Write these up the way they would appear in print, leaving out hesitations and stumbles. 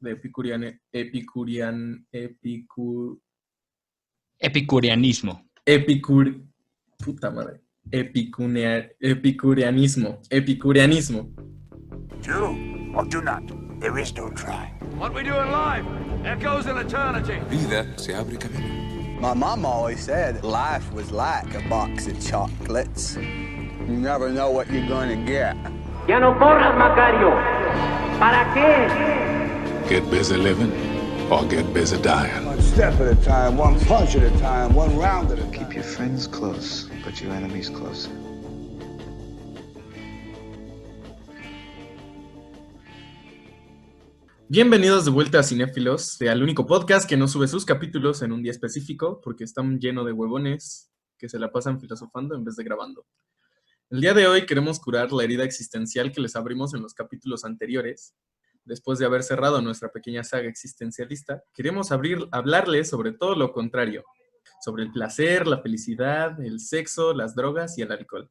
de Epicureanismo. epicur, puta madre, epicureanismo. Do or do not. There is no try. What we do in life echoes in eternity. Vida se abre camino. My mom always said life was like a box of chocolates. You never know what you're gonna get. Ya no corras, Macario. ¿Para qué? Get busy living or get busy dying. One step at a time, one punch at a time, one round at a time. Keep your friends close, but your enemies closer. Bienvenidos de vuelta a Cinéfilos, al único podcast que no sube sus capítulos en un día específico porque están lleno de huevones que se la pasan filosofando en vez de grabando. El día de hoy queremos curar la herida existencial que les abrimos en los capítulos anteriores. Después de haber cerrado nuestra pequeña saga existencialista, queremos hablarles sobre todo lo contrario, sobre el placer, la felicidad, el sexo, las drogas y el alcohol.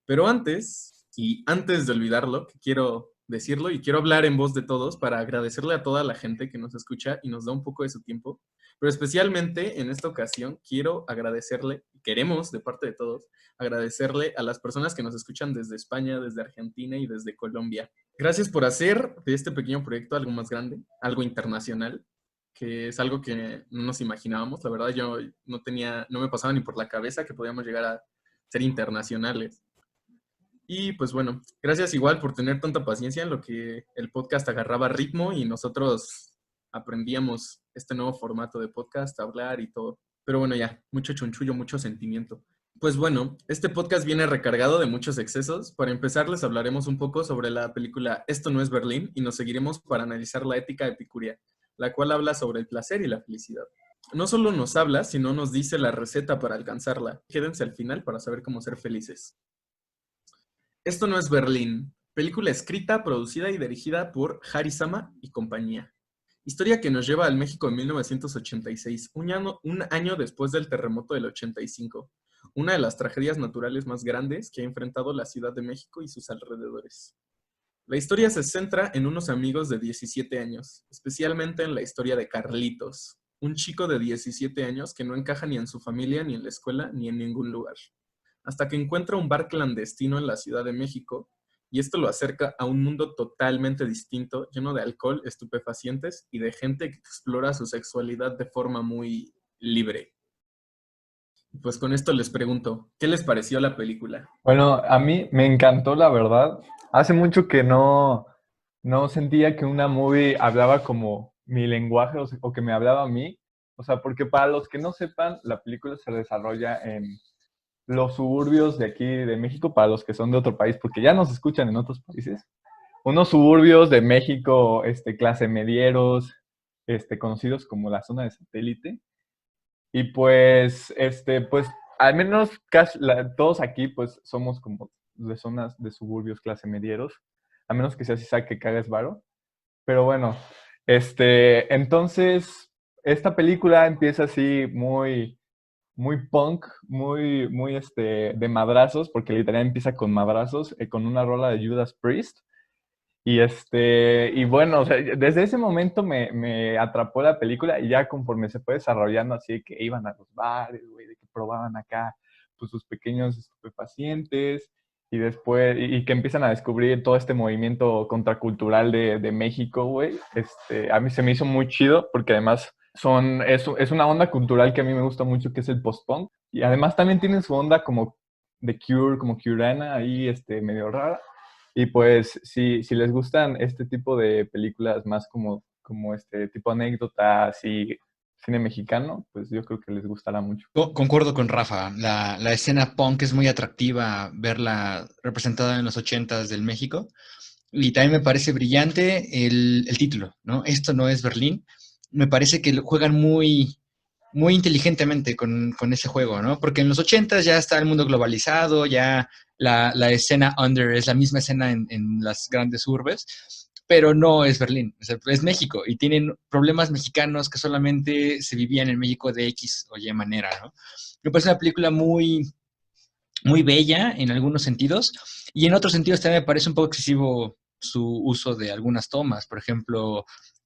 Pero antes de olvidarlo, que quiero decirlo y quiero hablar en voz de todos para agradecerle a toda la gente que nos escucha y nos da un poco de su tiempo, pero especialmente en esta ocasión queremos de parte de todos, agradecerle a las personas que nos escuchan desde España, desde Argentina y desde Colombia. Gracias por hacer de este pequeño proyecto algo más grande, algo internacional, que es algo que no nos imaginábamos. La verdad yo no me pasaba ni por la cabeza que podíamos llegar a ser internacionales. Y pues bueno, gracias igual por tener tanta paciencia en lo que el podcast agarraba ritmo y nosotros aprendíamos este nuevo formato de podcast, hablar y todo. Pero bueno, ya, mucho chunchullo, mucho sentimiento. Pues bueno, este podcast viene recargado de muchos excesos. Para empezar, les hablaremos un poco sobre la película Esto no es Berlín y nos seguiremos para analizar la ética epicúrea, la cual habla sobre el placer y la felicidad. No solo nos habla, sino nos dice la receta para alcanzarla. Quédense al final para saber cómo ser felices. Esto no es Berlín, película escrita, producida y dirigida por Harry Sama y compañía. Historia que nos lleva al México de 1986, un año después del terremoto del 85, una de las tragedias naturales más grandes que ha enfrentado la Ciudad de México y sus alrededores. La historia se centra en unos amigos de 17 años, especialmente en la historia de Carlitos, un chico de 17 años que no encaja ni en su familia, ni en la escuela, ni en ningún lugar, hasta que encuentra un bar clandestino en la Ciudad de México, y esto lo acerca a un mundo totalmente distinto, lleno de alcohol, estupefacientes y de gente que explora su sexualidad de forma muy libre. Pues con esto les pregunto, ¿qué les pareció la película? Bueno, a mí me encantó, la verdad. Hace mucho que no sentía que una movie hablaba como mi lenguaje o que me hablaba a mí. O sea, porque para los que no sepan, la película se desarrolla en los suburbios de aquí de México, para los que son de otro país, porque ya nos escuchan en otros países. Unos suburbios de México, clase medieros, conocidos como la zona de satélite. Y pues, pues, al menos casi todos aquí, pues, somos como de zonas de suburbios clase medieros, a menos que sea si sabe que cagas varo. Pero bueno, entonces, esta película empieza así muy punk, muy de madrazos, porque literal empieza con madrazos, con una rola de Judas Priest. Y bueno, o sea, desde ese momento me atrapó la película, y ya conforme se fue desarrollando, así de que iban a los bares, güey, de que probaban acá pues sus pequeños estupefacientes, y después, y que empiezan a descubrir todo este movimiento contracultural de México, güey. A mí se me hizo muy chido, porque además es una onda cultural que a mí me gusta mucho, que es el post-punk, y además también tienen su onda como de Cure, como Curana, ahí medio rara. Y pues si les gustan este tipo de películas más como tipo anécdotas y cine mexicano, pues yo creo que les gustará mucho. Concuerdo con Rafa, la escena punk es muy atractiva verla representada en los 80s del México, y también me parece brillante el título, ¿no? Esto no es Berlín. Me parece que juegan muy inteligentemente con ese juego, ¿no? Porque en los 80s ya está el mundo globalizado, ya la escena under es la misma escena en las grandes urbes, pero no es Berlín, es México, y tienen problemas mexicanos que solamente se vivían en México de X o Y manera, ¿no? Me parece una película muy bella en algunos sentidos, y en otros sentidos también me parece un poco excesivo su uso de algunas tomas. Por ejemplo,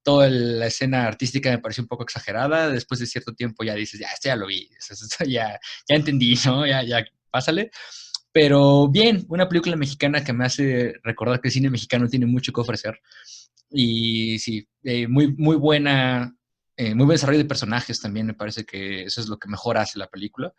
toda la escena artística me pareció un poco exagerada. Después de cierto tiempo ya dices, ya, esto ya lo vi, esto ya entendí, ¿no? Ya, pásale. Pero bien, una película mexicana que me hace recordar que el cine mexicano tiene mucho que ofrecer. Y sí, muy buena, muy buen desarrollo de personajes también, me parece que eso es lo que mejor hace la película.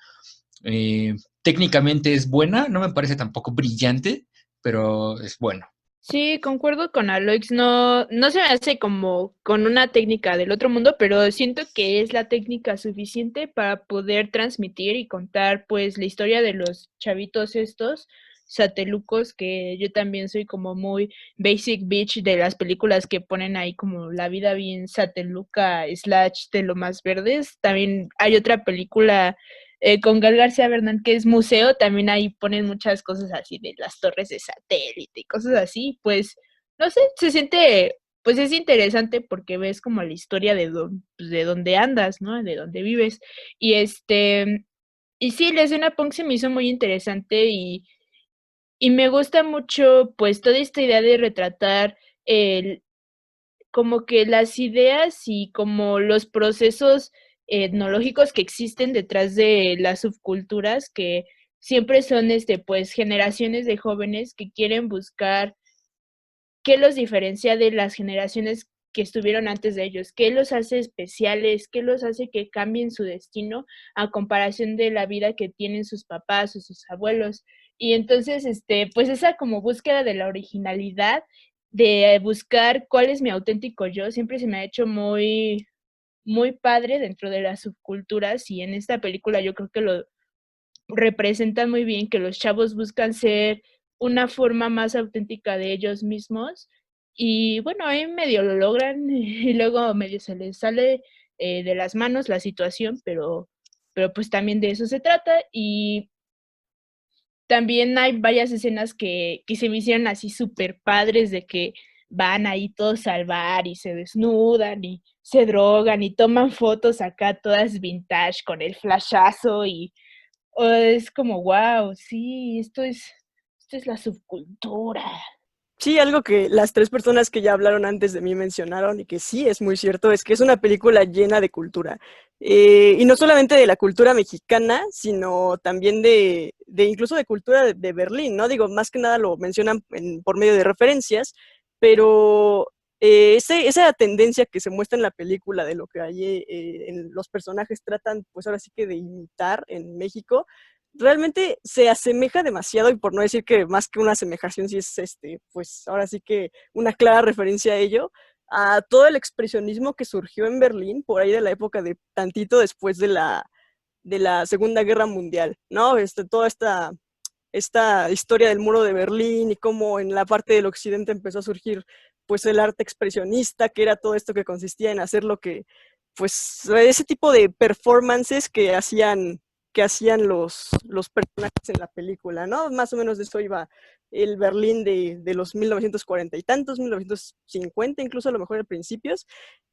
Técnicamente es buena, no me parece tampoco brillante, pero es bueno. Sí, concuerdo con Aloix, no se me hace como con una técnica del otro mundo, pero siento que es la técnica suficiente para poder transmitir y contar pues la historia de los chavitos estos satelucos, que yo también soy como muy basic bitch de las películas que ponen ahí como la vida bien sateluca / de lo más verdes. También hay otra película con Gal García Bernal, que es Museo, también ahí ponen muchas cosas así de las torres de satélite y cosas así, pues, no sé, se siente, pues es interesante porque ves como la historia de dónde andas, ¿no? De dónde vives. Y y sí, la escena punk se me hizo muy interesante y me gusta mucho, pues, toda esta idea de retratar el como que las ideas y como los procesos etnológicos que existen detrás de las subculturas, que siempre son, pues, generaciones de jóvenes que quieren buscar qué los diferencia de las generaciones que estuvieron antes de ellos, qué los hace especiales, qué los hace que cambien su destino a comparación de la vida que tienen sus papás o sus abuelos. Y entonces, pues esa como búsqueda de la originalidad, de buscar cuál es mi auténtico yo, siempre se me ha hecho muy, muy padre dentro de las subculturas, y en esta película yo creo que lo representan muy bien, que los chavos buscan ser una forma más auténtica de ellos mismos, y bueno, ahí medio lo logran y luego medio se les sale de las manos la situación, pero pues también de eso se trata. Y también hay varias escenas que se me hicieron así súper padres, de que van ahí todos al bar y se desnudan y se drogan y toman fotos acá todas vintage con el flashazo y es como, wow, sí, esto es la subcultura. Sí, algo que las tres personas que ya hablaron antes de mí mencionaron y que sí es muy cierto, es que es una película llena de cultura. Y no solamente de la cultura mexicana, sino también de incluso de cultura de Berlín, ¿no? Digo, más que nada lo mencionan por medio de referencias, pero esa tendencia que se muestra en la película de lo que hay en los personajes tratan, pues ahora sí que de imitar en México, realmente se asemeja demasiado, y por no decir que más que una asemejación, sí es pues ahora sí que una clara referencia a ello, a todo el expresionismo que surgió en Berlín por ahí de la época de tantito después de la Segunda Guerra Mundial, ¿no? Toda esta historia del muro de Berlín y cómo en la parte del occidente empezó a surgir pues el arte expresionista, que era todo esto que consistía en hacer lo que, pues ese tipo de performances que hacían los personajes en la película, ¿no? Más o menos de eso iba el Berlín de los 1940 y tantos, 1950, incluso a lo mejor a principios.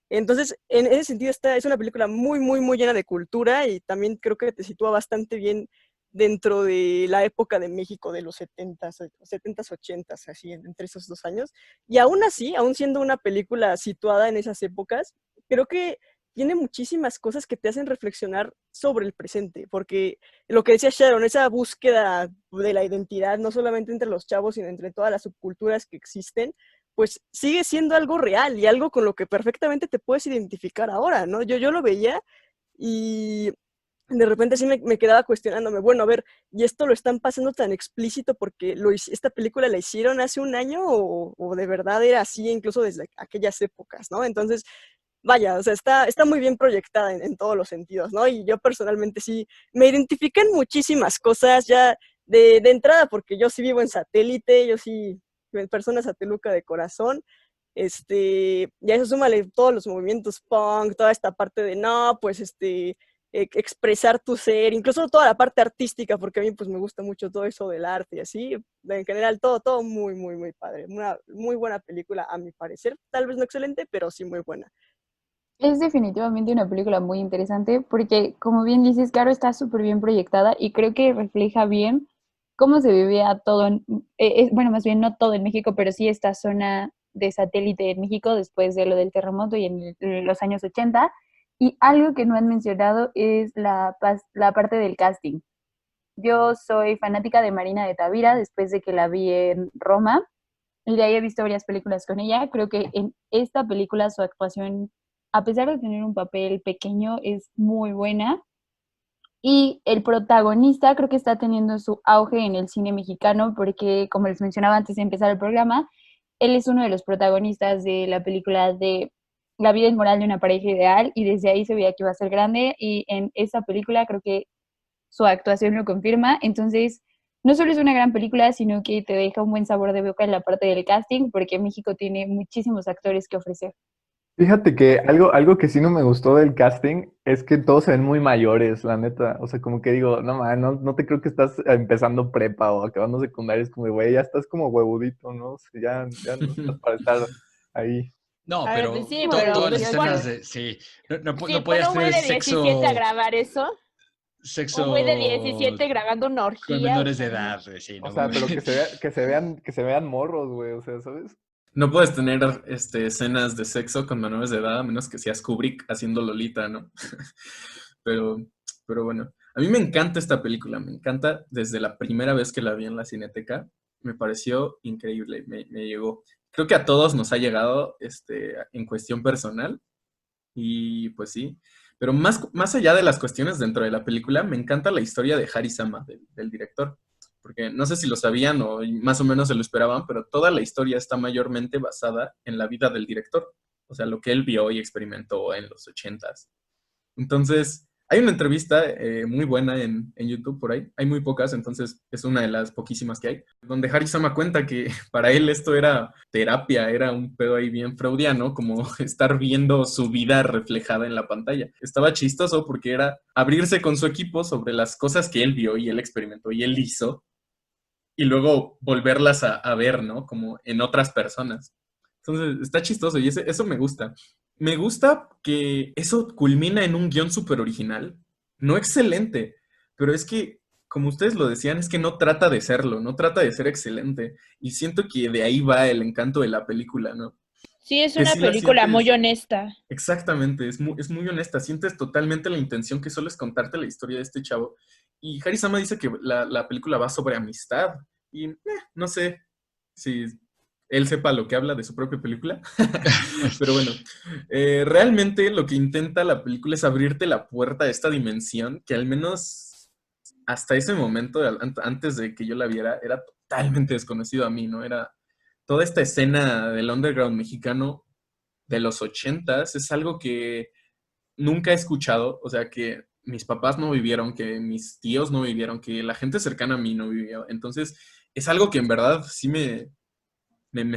Entonces, en ese sentido, es una película muy, muy, muy llena de cultura, y también creo que te sitúa bastante bien dentro de la época de México de los 70s, 80s, así, entre esos 2 años. Y aún así, aún siendo una película situada en esas épocas, creo que tiene muchísimas cosas que te hacen reflexionar sobre el presente, porque lo que decía Sharon, esa búsqueda de la identidad, no solamente entre los chavos, sino entre todas las subculturas que existen, pues sigue siendo algo real y algo con lo que perfectamente te puedes identificar ahora, ¿no? Yo lo veía y de repente sí me quedaba cuestionándome, bueno, a ver, ¿y esto lo están pasando tan explícito porque esta película la hicieron hace un año o de verdad era así incluso desde aquellas épocas, ¿no? Entonces, vaya, o sea, está muy bien proyectada en todos los sentidos, ¿no? Y yo personalmente sí me identifican muchísimas cosas ya de entrada, porque yo sí vivo en satélite, yo sí, persona sateluca de corazón, ya eso súmale todos los movimientos punk, toda esta parte de, no, pues, expresar tu ser, incluso toda la parte artística, porque a mí, pues, me gusta mucho todo eso del arte y así, en general, todo muy, muy, muy padre, una muy buena película, a mi parecer, tal vez no excelente, pero sí muy buena. Es definitivamente una película muy interesante porque, como bien dices, Caro, está súper bien proyectada y creo que refleja bien cómo se vivía todo, bueno, más bien no todo en México, pero sí esta zona de satélite en México después de lo del terremoto y en los años 80. Y algo que no han mencionado es la parte del casting. Yo soy fanática de Marina de Tavira después de que la vi en Roma y de ahí he visto varias películas con ella. Creo que en esta película su actuación, a pesar de tener un papel pequeño, es muy buena. Y el protagonista creo que está teniendo su auge en el cine mexicano porque, como les mencionaba antes de empezar el programa, él es uno de los protagonistas de la película de La vida inmoral de una pareja ideal y desde ahí se veía que iba a ser grande y en esa película creo que su actuación lo confirma. Entonces, no solo es una gran película, sino que te deja un buen sabor de boca en la parte del casting porque México tiene muchísimos actores que ofrecer. Fíjate que algo que sí no me gustó del casting es que todos se ven muy mayores, la neta. O sea, como que digo, no, man, no te creo que estás empezando prepa o acabando secundaria. Es como, güey, ya estás como huevudito, ¿no? O sea, ya no estás para estar ahí. No, A ver, pero sí, pero todas las pues, escenas de... Sí, no sí, podías pon un güey tener de 17 a grabar eso. Un güey de 17 grabando una con orgía. menores o sea, de edad, sí, O no sea, pero mames. que se vean morros, güey. O sea, ¿sabes? No puedes tener escenas de sexo con menores de edad, a menos que seas Kubrick haciendo Lolita, ¿no? Pero, pero bueno, a mí me encanta esta película, me encanta desde la primera vez que la vi en la Cineteca, me pareció increíble, me llegó. Creo que a todos nos ha llegado en cuestión personal, y pues sí. Pero más allá de las cuestiones dentro de la película, me encanta la historia de Harisama, del director. Porque no sé si lo sabían o más o menos se lo esperaban, pero toda la historia está mayormente basada en la vida del director. O sea, lo que él vio y experimentó en los 80s. Entonces, hay una entrevista muy buena en YouTube por ahí. Hay muy pocas, entonces es una de las poquísimas que hay. Donde Harisama cuenta que para él esto era terapia, era un pedo ahí bien freudiano, como estar viendo su vida reflejada en la pantalla. Estaba chistoso porque era abrirse con su equipo sobre las cosas que él vio y él experimentó y él hizo, y luego volverlas a ver, ¿no? Como en otras personas. Entonces, está chistoso y eso me gusta. Me gusta que eso culmina en un guión súper original. No excelente, pero es que, como ustedes lo decían, es que no trata de serlo, no trata de ser excelente. Y siento que de ahí va el encanto de la película, ¿no? sí, es Que una sí la película muy sientes, honesta. exactamente, es muy honesta. Sientes totalmente la intención que solo es contarte la historia de este chavo. Y Harisama dice que la película va sobre amistad. Y no sé si él sepa lo que habla de su propia película. Pero bueno, realmente lo que intenta la película es abrirte la puerta a esta dimensión que al menos hasta ese momento, antes de que yo la viera, era totalmente desconocido a mí, ¿no? Era toda esta escena del underground mexicano de los 80s, es algo que nunca he escuchado, o sea, que mis papás no vivieron, que mis tíos no vivieron, que la gente cercana a mí no vivió. Entonces, es algo que en verdad sí me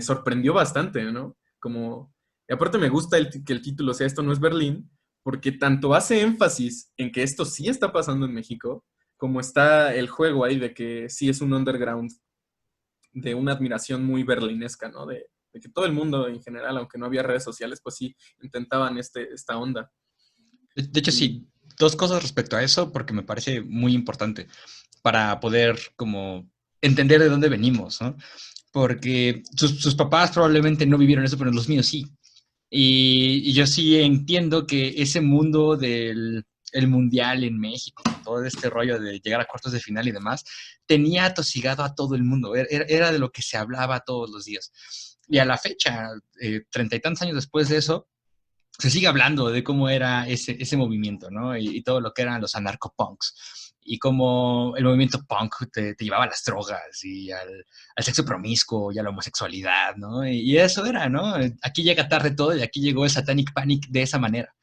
sorprendió bastante, ¿no? Como, y aparte me gusta que el título sea Esto no es Berlín, porque tanto hace énfasis en que esto sí está pasando en México, como está el juego ahí de que sí es un underground de una admiración muy berlinesca, ¿no? De que todo el mundo en general, aunque no había redes sociales, pues sí intentaban esta onda. De hecho, sí, dos cosas respecto a eso, porque me parece muy importante para poder como entender de dónde venimos, ¿no? Porque sus papás probablemente no vivieron eso, pero los míos sí. Y yo sí entiendo que ese mundo del el mundial en México, todo este rollo de llegar a cuartos de final y demás, tenía atosigado a todo el mundo. Era de lo que se hablaba todos los días. Y a la fecha, 30 y tantos años después de eso, se sigue hablando de cómo era ese movimiento, ¿no? Y todo lo que eran los anarcopunks. Y cómo el movimiento punk te llevaba a las drogas y al sexo promiscuo y a la homosexualidad, ¿no? Y eso era, ¿no? Aquí llega tarde todo y aquí llegó el Satanic Panic de esa manera.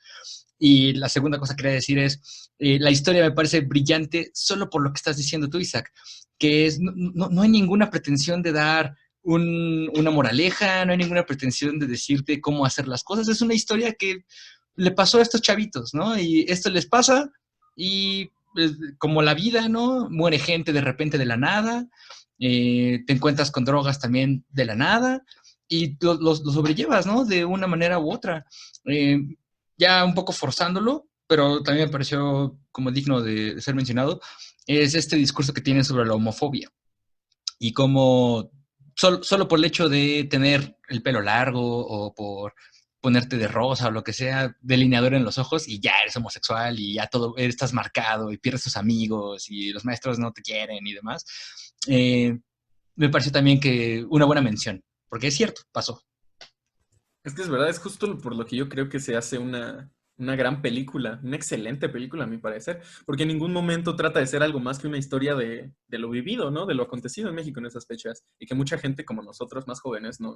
Y la segunda cosa que quería decir es, la historia me parece brillante solo por lo que estás diciendo tú, Isaac, que es, no hay ninguna pretensión de dar una moraleja, no hay ninguna pretensión de decirte cómo hacer las cosas, es una historia que le pasó a estos chavitos, ¿no? Y esto les pasa y como la vida, ¿no? Muere gente de repente de la nada, te encuentras con drogas también de la nada y lo sobrellevas, ¿no? De una manera u otra. Ya un poco forzándolo, pero también me pareció como digno de ser mencionado, es este discurso que tienen sobre la homofobia y cómo solo por el hecho de tener el pelo largo o por ponerte de rosa o lo que sea, delineador en los ojos y ya eres homosexual y ya todo, estás marcado y pierdes tus amigos y los maestros no te quieren y demás. Me pareció también que una buena mención, porque es cierto, pasó. Es que es verdad, es justo por lo que yo creo que se hace una gran película, una excelente película a mi parecer, porque en ningún momento trata de ser algo más que una historia de lo vivido, ¿no? De lo acontecido en México en esas fechas y que mucha gente como nosotros, más jóvenes, no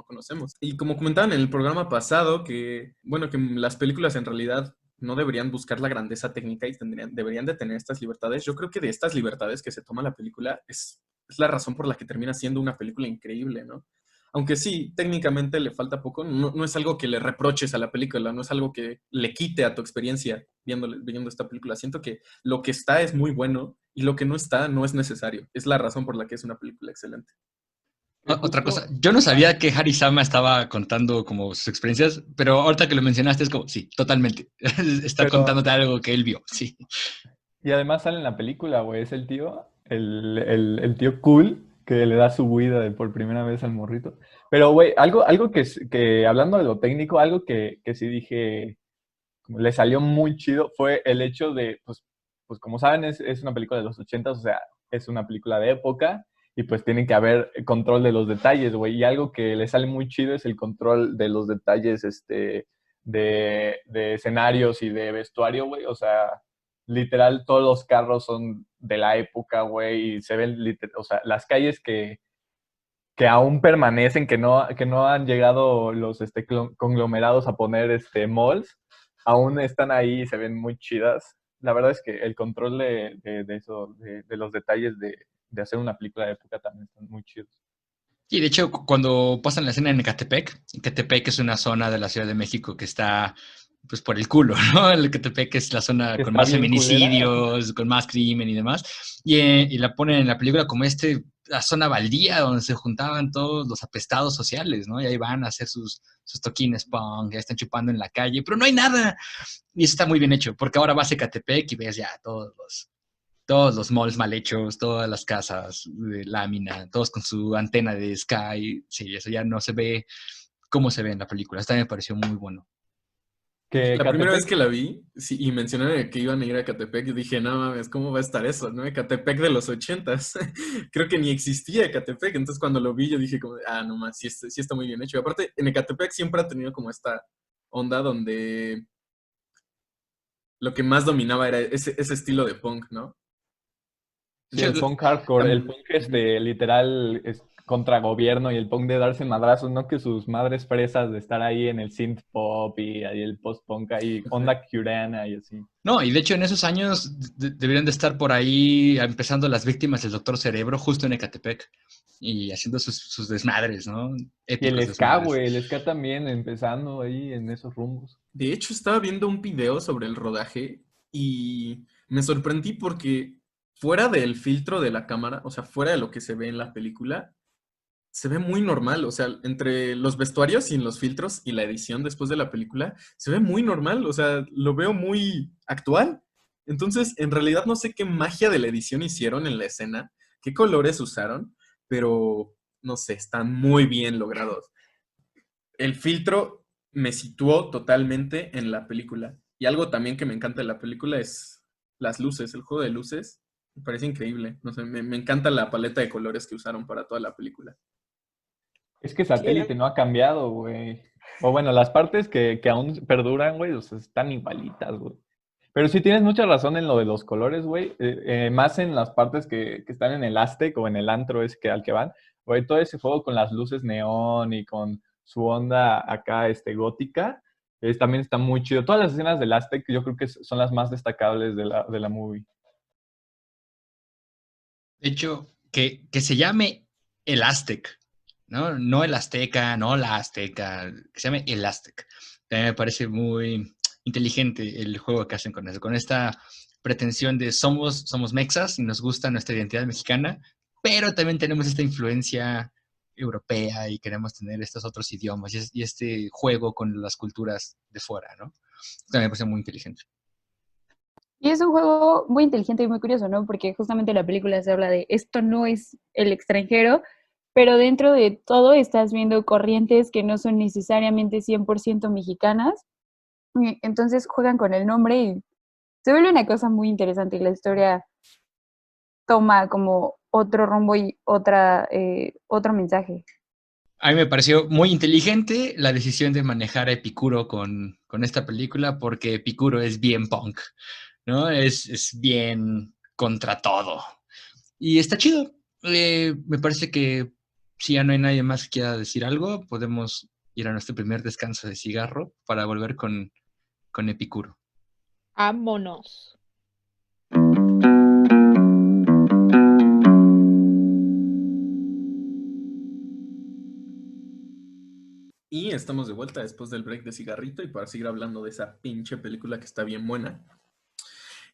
conocemos. Y como comentaban en el programa pasado, que, bueno, que las películas en realidad no deberían buscar la grandeza técnica y deberían de tener estas libertades. Yo creo que de estas libertades que se toma la película es la razón por la que termina siendo una película increíble, ¿no? Aunque sí, técnicamente le falta poco, no es algo que le reproches a la película, no es algo que le quite a tu experiencia viendo esta película. Siento que lo que está es muy bueno y lo que no está no es necesario. Es la razón por la que es una película excelente. Otra cosa, yo no sabía que Harisama estaba contando como sus experiencias, pero ahorita que lo mencionaste es como, sí, totalmente. Está contándote algo que él vio, sí. Y además sale en la película, güey, es el tío, el tío cool que le da su huida por primera vez al morrito. Pero, güey, algo que hablando de lo técnico, algo que sí dije, le salió muy chido fue el hecho de, pues como saben, es una película de los 80s, o sea, es una película de época, y pues tiene que haber control de los detalles, güey. Y algo que le sale muy chido es el control de los detalles, de escenarios y de vestuario, güey. O sea, literal, todos los carros son de la época, güey, y se ven, o sea, las calles que aún permanecen, que no han llegado los conglomerados a poner malls, aún están ahí y se ven muy chidas. La verdad es que el control de eso, de los detalles de hacer una película de época también están muy chidos. Y de hecho, cuando pasan la escena en Ecatepec es una zona de la Ciudad de México que está pues por el culo, ¿no? El Ecatepec es la zona con más feminicidios, con más crimen y demás. Y la ponen en la película como la zona baldía donde se juntaban todos los apestados sociales, ¿no? Y ahí van a hacer sus toquines punk, ya están chupando en la calle, pero no hay nada. Y eso está muy bien hecho, porque ahora vas a Ecatepec y ves ya todos los malls mal hechos, todas las casas de lámina, todos con su antena de Sky. Sí, eso ya no se ve como se ve en la película. Esta me pareció muy bueno. La primera vez que la vi, sí, y mencionaron que iban a ir a Ecatepec, yo dije, no mames, ¿cómo va a estar eso, no? Ecatepec de los 80s. Creo que ni existía Ecatepec, entonces cuando lo vi yo dije como, no más, sí está muy bien hecho. Y aparte, en Ecatepec siempre ha tenido como esta onda donde lo que más dominaba era ese estilo de punk, ¿no? Sí, el punk hardcore, el punk literal es contra gobierno, y el punk de darse madrazos, no que sus madres fresas de estar ahí en el synth pop y ahí el post-punk ahí, onda curana y así. No, y de hecho en esos años deberían de estar por ahí empezando las víctimas del Doctor Cerebro justo en Ecatepec y haciendo sus desmadres, ¿no? Épicos, y el ska, güey, el ska también empezando ahí en esos rumbos. De hecho, estaba viendo un video sobre el rodaje y me sorprendí porque fuera del filtro de la cámara, o sea, fuera de lo que se ve en la película, se ve muy normal, o sea, entre los vestuarios sin los filtros y la edición después de la película, se ve muy normal, o sea, lo veo muy actual. Entonces, en realidad no sé qué magia de la edición hicieron en la escena, qué colores usaron, pero no sé, están muy bien logrados. El filtro me situó totalmente en la película. Y algo también que me encanta de la película es las luces, el juego de luces. Me parece increíble. No sé, me encanta la paleta de colores que usaron para toda la película. Es que Satélite no ha cambiado, güey. O bueno, las partes que aún perduran, güey, o sea, están igualitas, güey. Pero sí tienes mucha razón en lo de los colores, güey. Más en las partes que están en el Aztec o en el antro al que van. Güey, todo ese juego con las luces neón y con su onda acá, gótica, también está muy chido. Todas las escenas del Aztec yo creo que son las más destacables de la movie. De hecho, que se llame el Aztec, ¿no? No el Azteca, no la Azteca, que se llame el Aztec. También me parece muy inteligente el juego que hacen con eso, con esta pretensión de somos mexas y nos gusta nuestra identidad mexicana, pero también tenemos esta influencia europea y queremos tener estos otros idiomas y este juego con las culturas de fuera, ¿no? También me parece muy inteligente. Y es un juego muy inteligente y muy curioso, ¿no? Porque justamente la película se habla de esto no es el extranjero, pero dentro de todo estás viendo corrientes que no son necesariamente 100% mexicanas. Entonces juegan con el nombre y se vuelve una cosa muy interesante y la historia toma como otro rumbo y otro mensaje. A mí me pareció muy inteligente la decisión de manejar a Epicuro con esta película, porque Epicuro es bien punk, ¿no? Es bien contra todo. Y está chido. Me parece que si ya no hay nadie más que quiera decir algo, podemos ir a nuestro primer descanso de cigarro para volver con Epicuro. Vámonos. Y estamos de vuelta después del break de cigarrito y para seguir hablando de esa pinche película que está bien buena.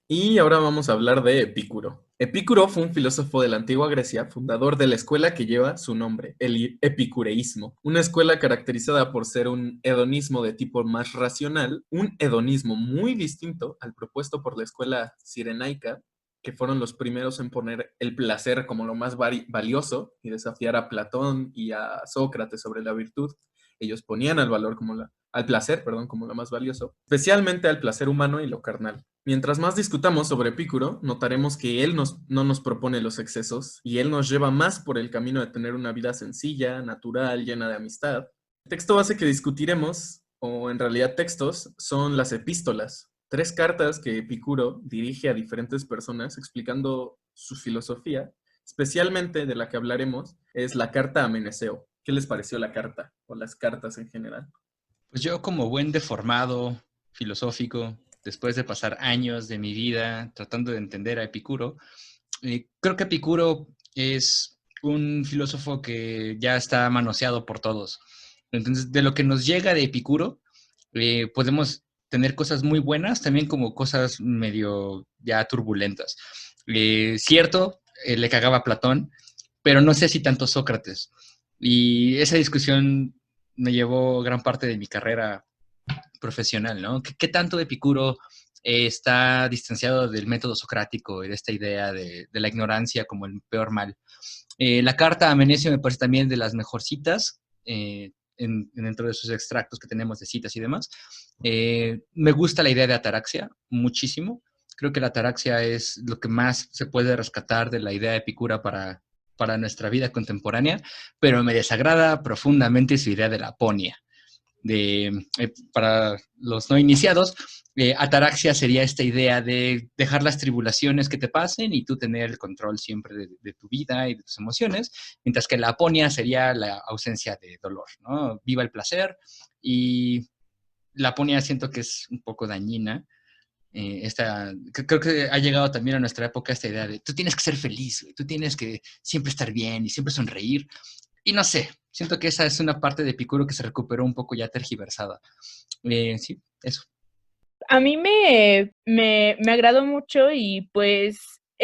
Y ahora vamos a hablar de Epicuro. Epicuro fue un filósofo de la antigua Grecia, fundador de la escuela que lleva su nombre, el epicureísmo, una escuela caracterizada por ser un hedonismo de tipo más racional, un hedonismo muy distinto al propuesto por la escuela cirenaica, que fueron los primeros en poner el placer como lo más valioso y desafiar a Platón y a Sócrates sobre la virtud. Ellos ponían al placer, como lo más valioso, especialmente al placer humano y lo carnal. Mientras más discutamos sobre Epicuro, notaremos que él no nos propone los excesos y él nos lleva más por el camino de tener una vida sencilla, natural, llena de amistad. El texto base que discutiremos, o en realidad textos, son las epístolas, 3 cartas que Epicuro dirige a diferentes personas explicando su filosofía. Especialmente de la que hablaremos es la carta a Meneceo. ¿Qué les pareció la carta o las cartas en general? Pues yo, como buen deformado filosófico, después de pasar años de mi vida tratando de entender a Epicuro, creo que Epicuro es un filósofo que ya está manoseado por todos. Entonces, de lo que nos llega de Epicuro, podemos tener cosas muy buenas, también como cosas medio ya turbulentas. Cierto, le cagaba a Platón, pero no sé si tanto Sócrates. Y esa discusión me llevó gran parte de mi carrera profesional, ¿no? ¿Qué tanto Epicuro está distanciado del método socrático y de esta idea de la ignorancia como el peor mal? La carta a Meneceo me parece también de las mejorcitas dentro de sus extractos que tenemos de citas y demás. Me gusta la idea de ataraxia muchísimo. Creo que la ataraxia es lo que más se puede rescatar de la idea de Epicuro para nuestra vida contemporánea, pero me desagrada profundamente su idea de la aponia. Para los no iniciados, ataraxia sería esta idea de dejar las tribulaciones que te pasen y tú tener el control siempre de tu vida y de tus emociones, mientras que la aponia sería la ausencia de dolor, ¿no? Viva el placer, y la aponia siento que es un poco dañina. Creo que ha llegado también a nuestra época esta idea de tú tienes que ser feliz, tú tienes que siempre estar bien y siempre sonreír. Y no sé, siento que esa es una parte de Epicuro que se recuperó un poco ya tergiversada. Sí, eso. A mí me agradó mucho y pues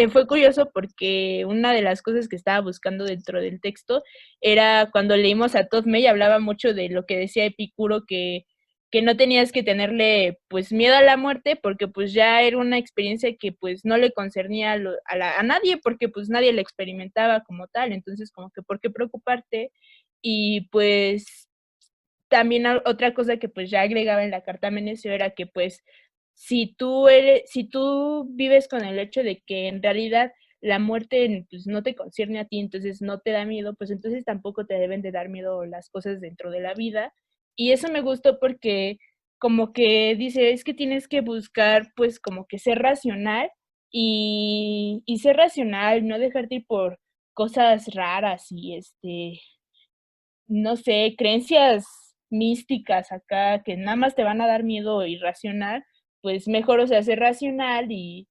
fue curioso porque una de las cosas que estaba buscando dentro del texto era cuando leímos a Todd May, hablaba mucho de lo que decía Epicuro, que no tenías que tenerle pues miedo a la muerte porque pues ya era una experiencia que pues no le concernía a nadie porque pues nadie la experimentaba como tal, entonces como que por qué preocuparte. Y pues también otra cosa que pues ya agregaba en la carta a Meneceo era que pues si tú vives con el hecho de que en realidad la muerte pues no te concierne a ti, entonces no te da miedo, pues entonces tampoco te deben de dar miedo las cosas dentro de la vida. Y eso me gustó porque como que dice, es que tienes que buscar pues como que ser racional y ser racional, no dejarte ir por cosas raras y no sé, creencias místicas acá que nada más te van a dar miedo irracional, pues mejor, o sea, ser racional y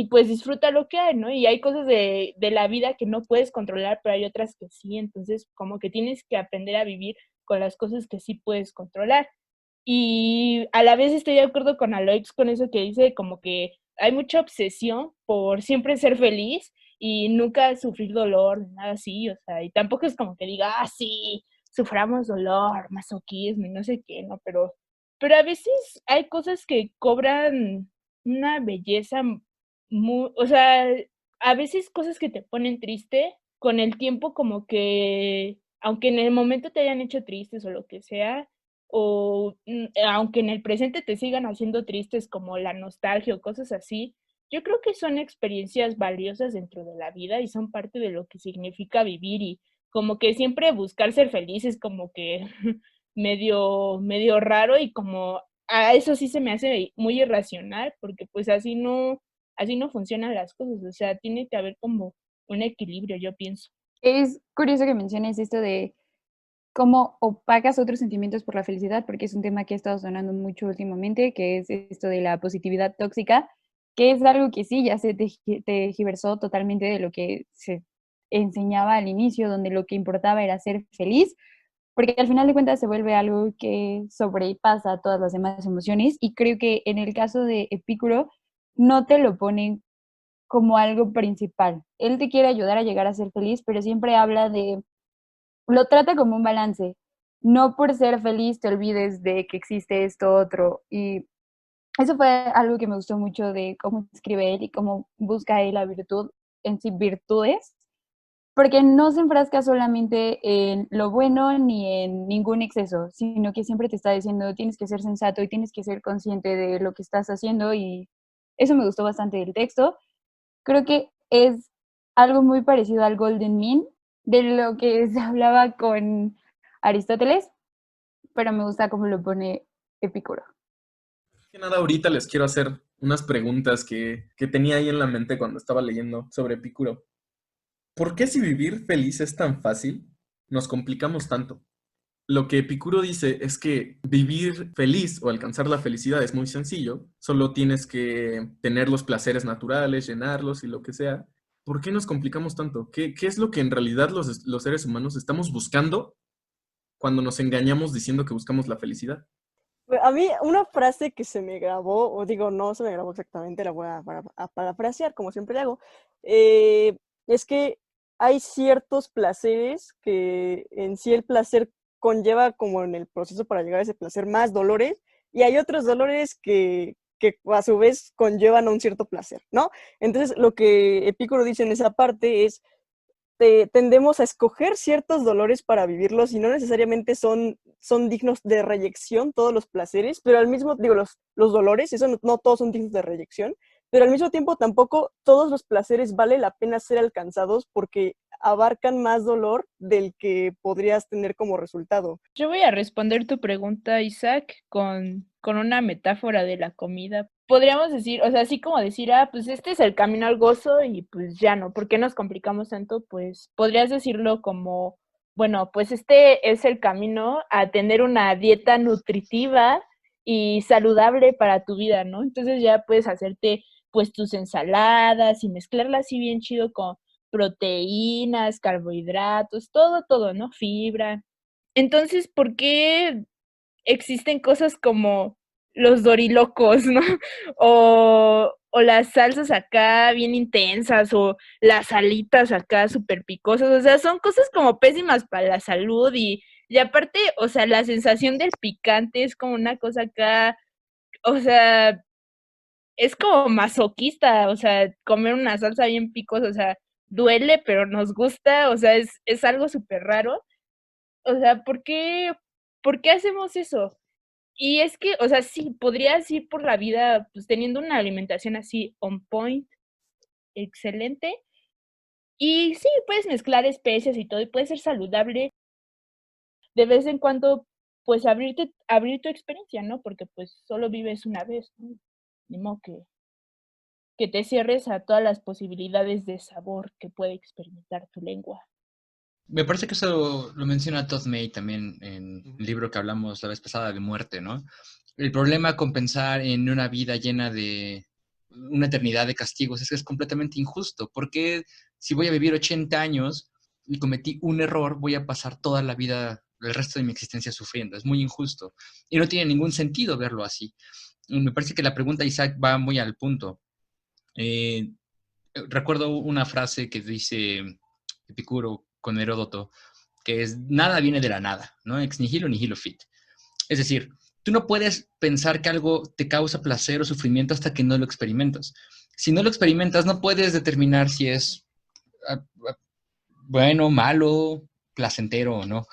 pues disfruta lo que hay, ¿no? Y hay cosas de la vida que no puedes controlar, pero hay otras que sí, entonces como que tienes que aprender a vivir con las cosas que sí puedes controlar. Y a la vez estoy de acuerdo con Aloix con eso que dice, como que hay mucha obsesión por siempre ser feliz y nunca sufrir dolor, nada así, o sea, y tampoco es como que diga, sí, suframos dolor, masoquismo y no sé qué, ¿no? Pero a veces hay cosas que cobran una belleza o sea, a veces cosas que te ponen triste con el tiempo como que, aunque en el momento te hayan hecho tristes o lo que sea, o aunque en el presente te sigan haciendo tristes como la nostalgia o cosas así, yo creo que son experiencias valiosas dentro de la vida y son parte de lo que significa vivir y como que siempre buscar ser feliz es como que medio raro y como a eso sí se me hace muy irracional porque pues así no funcionan las cosas, o sea, tiene que haber como un equilibrio, yo pienso. Es curioso que menciones esto de cómo opagas otros sentimientos por la felicidad, porque es un tema que ha estado sonando mucho últimamente, que es esto de la positividad tóxica, que es algo que sí, ya se tergiversó totalmente de lo que se enseñaba al inicio, donde lo que importaba era ser feliz, porque al final de cuentas se vuelve algo que sobrepasa todas las demás emociones, y creo que en el caso de Epicuro no te lo ponen como algo principal. Él te quiere ayudar a llegar a ser feliz, pero siempre habla de lo trata como un balance. No por ser feliz te olvides de que existe esto otro. Y eso fue algo que me gustó mucho de cómo escribe él y cómo busca él la virtud, en sí virtudes, porque no se enfrasca solamente en lo bueno ni en ningún exceso, sino que siempre te está diciendo tienes que ser sensato y tienes que ser consciente de lo que estás haciendo y eso me gustó bastante del texto. Creo que es algo muy parecido al Golden Mean, de lo que se hablaba con Aristóteles, pero me gusta cómo lo pone Epicuro. Que nada, ahorita les quiero hacer unas preguntas que tenía ahí en la mente cuando estaba leyendo sobre Epicuro. ¿Por qué si vivir feliz es tan fácil, nos complicamos tanto? Lo que Epicuro dice es que vivir feliz o alcanzar la felicidad es muy sencillo, solo tienes que tener los placeres naturales, llenarlos y lo que sea. ¿Por qué nos complicamos tanto? ¿Qué es lo que en realidad los seres humanos estamos buscando cuando nos engañamos diciendo que buscamos la felicidad? A mí una frase que se me grabó, o digo, no se me grabó exactamente, la voy a parafrasear, como siempre le hago, es que hay ciertos placeres que en sí el placer conlleva como en el proceso para llegar a ese placer más dolores, y hay otros dolores que a su vez conllevan a un cierto placer, ¿no? Entonces, lo que Epicuro dice en esa parte es tendemos a escoger ciertos dolores para vivirlos y no necesariamente son dignos de reyección todos los placeres, pero al mismo, digo, los dolores, eso no todos son dignos de reyección, pero al mismo tiempo tampoco todos los placeres vale la pena ser alcanzados porque abarcan más dolor del que podrías tener como resultado. Yo voy a responder tu pregunta, Isaac, con una metáfora de la comida. Podríamos decir, o sea, así como decir, pues este es el camino al gozo y pues ya no, ¿por qué nos complicamos tanto? Pues podrías decirlo como, bueno, pues este es el camino a tener una dieta nutritiva y saludable para tu vida, ¿no? Entonces ya puedes hacerte pues tus ensaladas y mezclarlas así bien chido con proteínas, carbohidratos, todo, ¿no? Fibra. Entonces, ¿por qué existen cosas como los dorilocos, ¿no? O las salsas acá bien intensas, o las alitas acá súper picosas, o sea, son cosas como pésimas para la salud y aparte, o sea, la sensación del picante es como una cosa acá, o sea, es como masoquista, o sea, comer una salsa bien picosa, o sea, duele, pero nos gusta, o sea, es algo súper raro. O sea, por qué hacemos eso? Y es que, o sea, sí, podrías ir por la vida, pues, teniendo una alimentación así on point, excelente, y sí, puedes mezclar especias y todo, y puede ser saludable. De vez en cuando, pues, abrir tu experiencia, ¿no? Porque, pues, solo vives una vez, ¿no? Ni modo que te cierres a todas las posibilidades de sabor que puede experimentar tu lengua. Me parece que eso lo menciona Todd May también en el libro que hablamos la vez pasada de muerte, ¿no? El problema con pensar en una vida llena de una eternidad de castigos es que es completamente injusto. Porque si voy a vivir 80 años y cometí un error, voy a pasar toda la vida, el resto de mi existencia sufriendo? Es muy injusto. Y no tiene ningún sentido verlo así. Y me parece que la pregunta, Isaac, va muy al punto. Recuerdo una frase que dice Epicuro con Heródoto, que es nada viene de la nada, ¿no? Ex nihilo nihilo fit. Es decir, tú no puedes pensar que algo te causa placer o sufrimiento hasta que no lo experimentas. Si no lo experimentas, no puedes determinar si es bueno, malo, placentero, ¿no?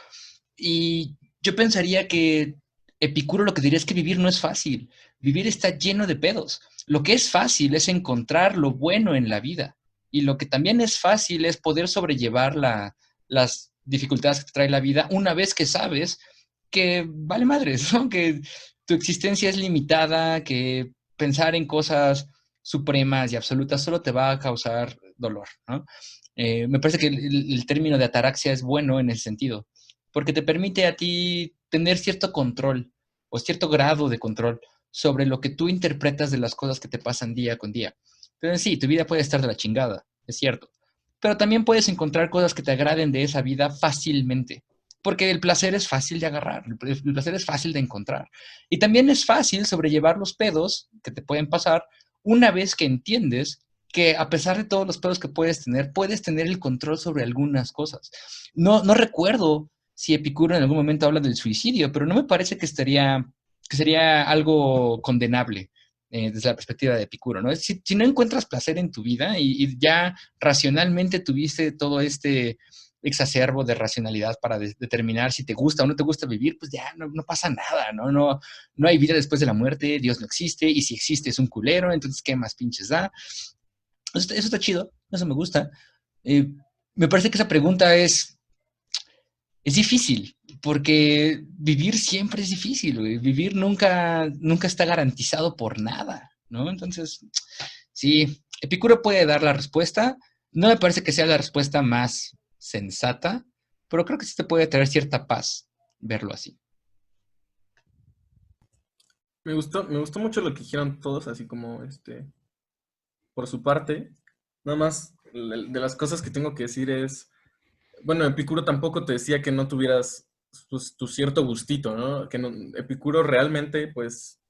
Y yo pensaría que Epicuro lo que diría es que vivir no es fácil. Vivir está lleno de pedos. Lo que es fácil es encontrar lo bueno en la vida. Y lo que también es fácil es poder sobrellevar las dificultades que te trae la vida una vez que sabes que vale madres, ¿no? Que tu existencia es limitada, que pensar en cosas supremas y absolutas solo te va a causar dolor, ¿no? Me parece que el término de ataraxia es bueno en ese sentido, porque te permite a ti tener cierto control o cierto grado de control sobre lo que tú interpretas de las cosas que te pasan día con día. Entonces sí, tu vida puede estar de la chingada, es cierto, pero también puedes encontrar cosas que te agraden de esa vida fácilmente, porque el placer es fácil de agarrar, el placer es fácil de encontrar. Y también es fácil sobrellevar los pedos que te pueden pasar una vez que entiendes que a pesar de todos los pedos que puedes tener el control sobre algunas cosas. No recuerdo si Epicuro en algún momento habla del suicidio, pero no me parece que sería algo condenable desde la perspectiva de Epicuro, ¿no? Si no encuentras placer en tu vida y ya racionalmente tuviste todo este exacerbo de racionalidad para determinar si te gusta o no te gusta vivir, pues ya no pasa nada, ¿no? No hay vida después de la muerte, Dios no existe, y si existe es un culero, entonces ¿qué más pinches da? Eso está chido, eso me gusta. Me parece que esa pregunta es difícil, porque vivir siempre es difícil, güey. Vivir nunca está garantizado por nada, ¿no? Entonces, sí, Epicuro puede dar la respuesta. No me parece que sea la respuesta más sensata, pero creo que sí te puede traer cierta paz verlo así. Me gustó mucho lo que dijeron todos, así como por su parte. Nada más, de las cosas que tengo que decir es, bueno, Epicuro tampoco te decía que no tuvieras pues, tu cierto gustito, ¿no? Que Epicuro realmente, pues,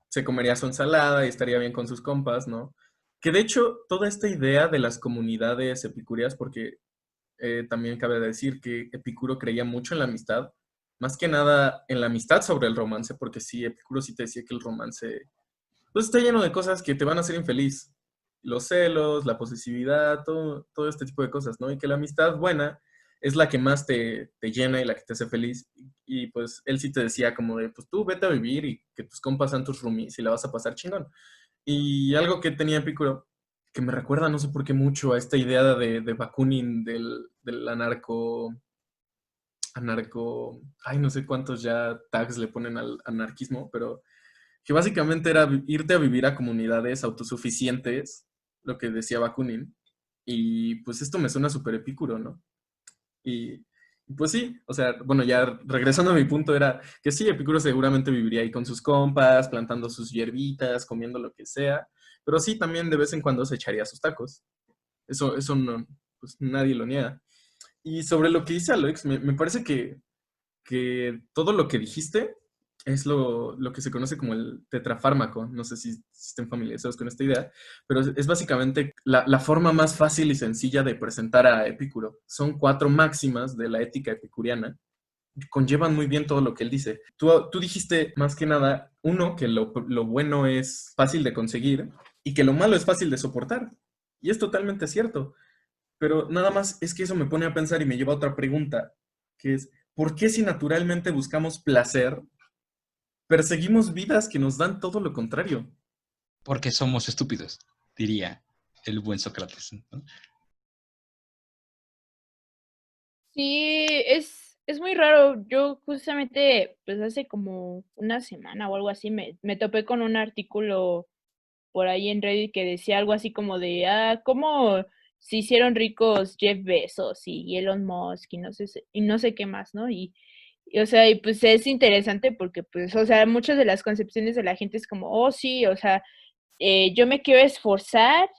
se comería su ensalada y estaría bien con sus compas, ¿no? Que de hecho, toda esta idea de las comunidades epicúreas, porque también cabe decir que Epicuro creía mucho en la amistad, más que nada en la amistad sobre el romance, porque sí, Epicuro sí te decía que el romance, pues, está lleno de cosas que te van a hacer infeliz. Los celos, la posesividad, todo este tipo de cosas, ¿no? Y que la amistad buena es la que más te llena y la que te hace feliz. Y pues él sí te decía como de, pues tú vete a vivir y que tus compas sean tus roomies y la vas a pasar chingón. Y algo que tenía Epicuro, que me recuerda, no sé por qué mucho, a esta idea de Bakunin, del ay, no sé cuántos ya tags le ponen al anarquismo, pero que básicamente era irte a vivir a comunidades autosuficientes, lo que decía Bakunin, y pues esto me suena súper epicuro, ¿no? Y pues sí, o sea, bueno, ya regresando a mi punto era que sí, Epicuro seguramente viviría ahí con sus compas, plantando sus hierbitas, comiendo lo que sea, pero sí también de vez en cuando se echaría sus tacos. Eso no, pues nadie lo niega. Y sobre lo que dice Alex, me parece que todo lo que dijiste es lo que se conoce como el tetrafármaco. No sé si estén familiarizados con esta idea, pero es básicamente la forma más fácil y sencilla de presentar a Epicuro. Son 4 máximas de la ética epicuriana. Conllevan muy bien todo lo que él dice. Tú dijiste más que nada, uno, que lo bueno es fácil de conseguir y que lo malo es fácil de soportar. Y es totalmente cierto. Pero nada más es que eso me pone a pensar y me lleva a otra pregunta, que es, ¿por qué si naturalmente buscamos placer, perseguimos vidas que nos dan todo lo contrario? Porque somos estúpidos, diría el buen Sócrates, ¿no? Sí, es muy raro. Yo justamente, pues hace como una semana o algo así, me topé con un artículo por ahí en Reddit que decía algo así como de, ¿cómo se hicieron ricos Jeff Bezos y Elon Musk y no sé qué más, ¿no? O sea, y pues es interesante porque, pues, o sea, muchas de las concepciones de la gente es como, oh, sí, o sea, yo me quiero esforzar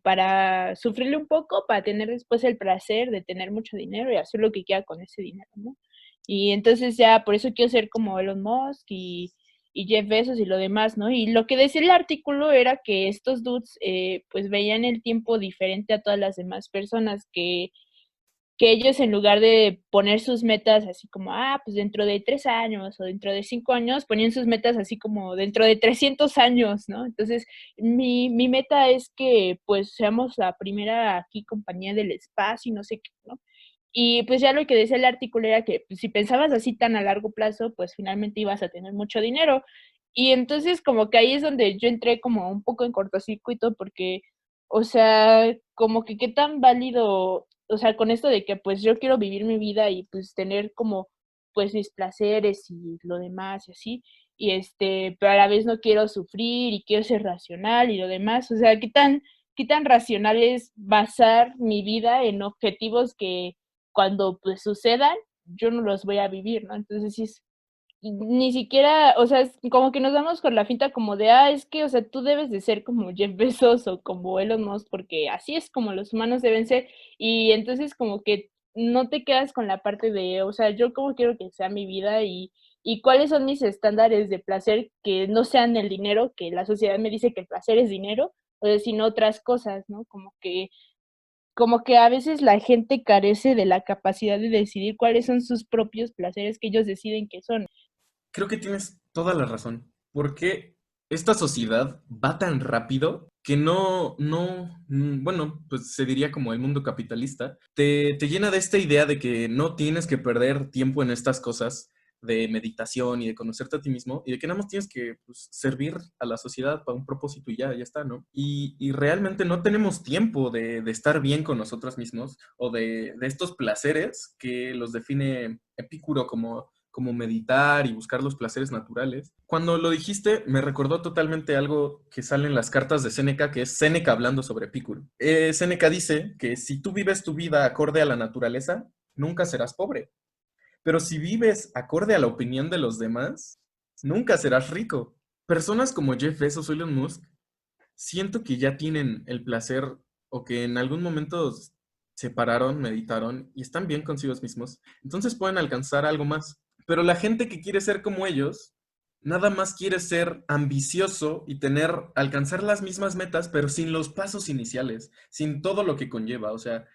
para sufrirle un poco, para tener después el placer de tener mucho dinero y hacer lo que quiera con ese dinero, ¿no? Y entonces ya por eso quiero ser como Elon Musk y Jeff Bezos y lo demás, ¿no? Y lo que decía el artículo era que estos dudes pues veían el tiempo diferente a todas las demás personas, que ellos en lugar de poner sus metas así como, pues dentro de 3 años o dentro de 5 años, ponían sus metas así como dentro de 300 años, ¿no? Entonces, mi meta es que pues seamos la primera aquí compañía del espacio y no sé qué, ¿no? Y pues ya lo que decía el artículo era que pues, si pensabas así tan a largo plazo, pues finalmente ibas a tener mucho dinero. Y entonces como que ahí es donde yo entré como un poco en cortocircuito porque, o sea, como que qué tan válido, o sea, con esto de que pues yo quiero vivir mi vida y pues tener como pues mis placeres y lo demás y así, y pero a la vez no quiero sufrir y quiero ser racional y lo demás, o sea, qué tan racional es basar mi vida en objetivos que cuando pues sucedan, yo no los voy a vivir, ¿no? Entonces sí es ni siquiera, o sea, es como que nos damos con la finta como de, es que, o sea, tú debes de ser como Jeff Bezos o como Elon Musk, porque así es como los humanos deben ser, y entonces como que no te quedas con la parte de, o sea, yo cómo quiero que sea mi vida y cuáles son mis estándares de placer que no sean el dinero, que la sociedad me dice que el placer es dinero, o sea, sino otras cosas, ¿no? Como que a veces la gente carece de la capacidad de decidir cuáles son sus propios placeres que ellos deciden que son. Creo que tienes toda la razón. Porque esta sociedad va tan rápido que bueno, pues se diría como el mundo capitalista, te llena de esta idea de que no tienes que perder tiempo en estas cosas de meditación y de conocerte a ti mismo y de que nada más tienes que pues, servir a la sociedad para un propósito y ya está, ¿no? Y realmente no tenemos tiempo de estar bien con nosotros mismos o de estos placeres que los define Epicuro como meditar y buscar los placeres naturales. Cuando lo dijiste, me recordó totalmente algo que sale en las cartas de Séneca, que es Séneca hablando sobre Epicuro. Séneca dice que si tú vives tu vida acorde a la naturaleza, nunca serás pobre. Pero si vives acorde a la opinión de los demás, nunca serás rico. Personas como Jeff Bezos o Elon Musk, siento que ya tienen el placer o que en algún momento se pararon, meditaron y están bien consigo mismos, entonces pueden alcanzar algo más. Pero la gente que quiere ser como ellos, nada más quiere ser ambicioso y alcanzar las mismas metas, pero sin los pasos iniciales, sin todo lo que conlleva. O sea,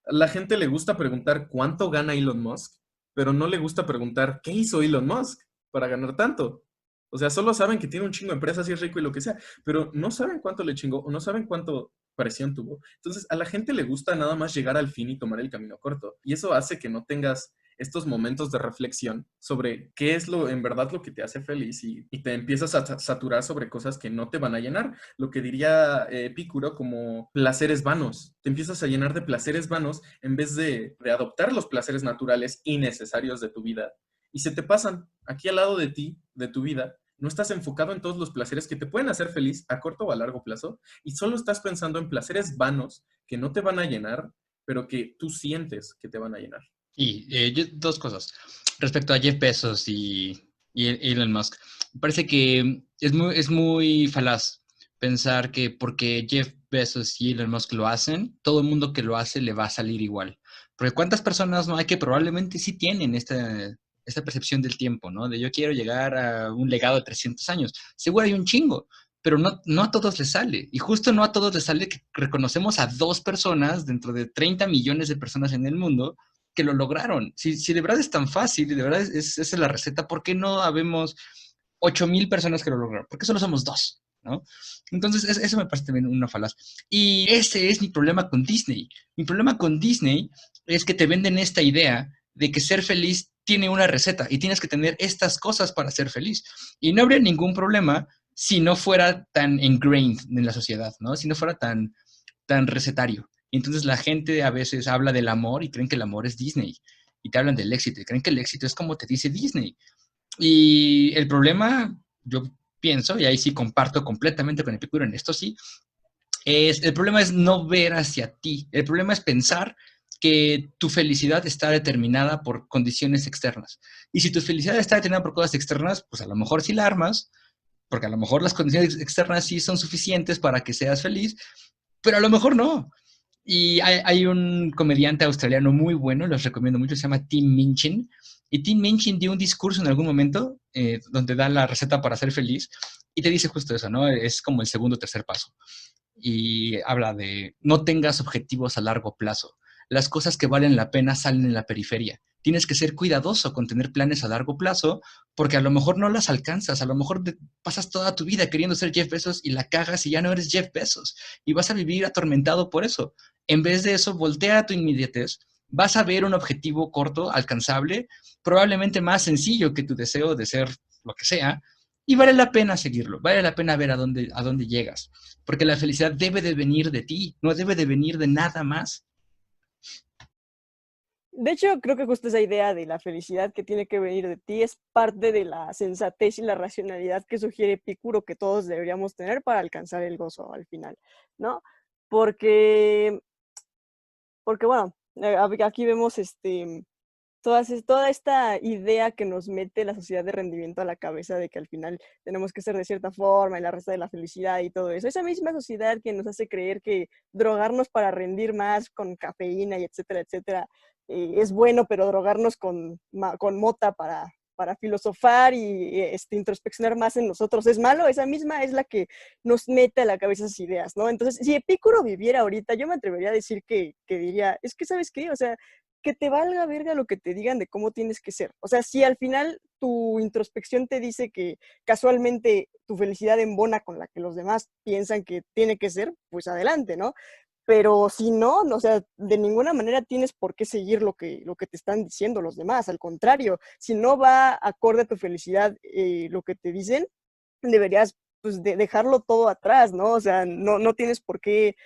a la gente le gusta preguntar cuánto gana Elon Musk, pero no le gusta preguntar qué hizo Elon Musk para ganar tanto. O sea, solo saben que tiene un chingo de empresas y es rico y lo que sea, pero no saben cuánto le chingó o no saben cuánto presión tuvo. Entonces, a la gente le gusta nada más llegar al fin y tomar el camino corto. Y eso hace que no tengas estos momentos de reflexión sobre qué es en verdad lo que te hace feliz y te empiezas a saturar sobre cosas que no te van a llenar. Lo que diría Epicuro como placeres vanos. Te empiezas a llenar de placeres vanos en vez de adoptar los placeres naturales y necesarios de tu vida. Y se te pasan aquí al lado de ti, de tu vida. No estás enfocado en todos los placeres que te pueden hacer feliz a corto o a largo plazo y solo estás pensando en placeres vanos que no te van a llenar, pero que tú sientes que te van a llenar. Y dos cosas. Respecto a Jeff Bezos y Elon Musk, me parece que es muy falaz pensar que porque Jeff Bezos y Elon Musk lo hacen, todo el mundo que lo hace le va a salir igual. Porque ¿cuántas personas no hay que probablemente sí tienen esta percepción del tiempo, ¿no? De yo quiero llegar a un legado de 300 años. Seguro hay un chingo, pero no a todos les sale. Y justo no a todos les sale que reconocemos a 2 personas dentro de 30 millones de personas en el mundo que lo lograron. Si de verdad es tan fácil y de verdad esa es la receta, ¿por qué no habemos 8,000 personas que lo lograron? ¿Por qué solo somos 2? ¿No? Entonces, eso me parece también una falaz. Y ese es mi problema con Disney. Mi problema con Disney es que te venden esta idea de que ser feliz tiene una receta y tienes que tener estas cosas para ser feliz. Y no habría ningún problema si no fuera tan ingrained en la sociedad, ¿no? Si no fuera tan recetario. Y entonces la gente a veces habla del amor y creen que el amor es Disney. Y te hablan del éxito y creen que el éxito es como te dice Disney. Y el problema, yo pienso, y ahí sí comparto completamente con Epicuro en esto sí, el problema es no ver hacia ti. El problema es pensar que tu felicidad está determinada por condiciones externas. Y si tu felicidad está determinada por cosas externas, pues a lo mejor sí la armas, porque a lo mejor las condiciones externas sí son suficientes para que seas feliz, pero a lo mejor no. Y hay un comediante australiano muy bueno, los recomiendo mucho, se llama Tim Minchin. Y Tim Minchin dio un discurso en algún momento donde da la receta para ser feliz y te dice justo eso, ¿no? Es como el segundo o tercer paso. Y habla de no tengas objetivos a largo plazo. Las cosas que valen la pena salen en la periferia. Tienes que ser cuidadoso con tener planes a largo plazo porque a lo mejor no las alcanzas. A lo mejor pasas toda tu vida queriendo ser Jeff Bezos y la cagas y ya no eres Jeff Bezos. Y vas a vivir atormentado por eso. En vez de eso, voltea a tu inmediatez, vas a ver un objetivo corto, alcanzable, probablemente más sencillo que tu deseo de ser lo que sea, y vale la pena seguirlo, vale la pena ver a dónde llegas, porque la felicidad debe de venir de ti, no debe de venir de nada más. De hecho, creo que justo esa idea de la felicidad que tiene que venir de ti es parte de la sensatez y la racionalidad que sugiere Epicuro que todos deberíamos tener para alcanzar el gozo al final, ¿no? Porque, bueno, aquí vemos toda esta idea que nos mete la sociedad de rendimiento a la cabeza de que al final tenemos que ser de cierta forma y la resta de la felicidad y todo eso. Esa misma sociedad que nos hace creer que drogarnos para rendir más con cafeína y etcétera, etcétera, es bueno, pero drogarnos con mota para filosofar y introspeccionar más en nosotros es malo, esa misma es la que nos mete a la cabeza esas ideas, ¿no? Entonces, si Epicuro viviera ahorita, yo me atrevería a decir que diría, es que, ¿sabes qué? O sea, que te valga verga lo que te digan de cómo tienes que ser. O sea, si al final tu introspección te dice que casualmente tu felicidad embona con la que los demás piensan que tiene que ser, pues adelante, ¿no? Pero si no, o sea, de ninguna manera tienes por qué seguir lo que te están diciendo los demás. Al contrario, si no va acorde a tu felicidad lo que te dicen, deberías pues, dejarlo todo atrás, ¿no? O sea, no tienes por qué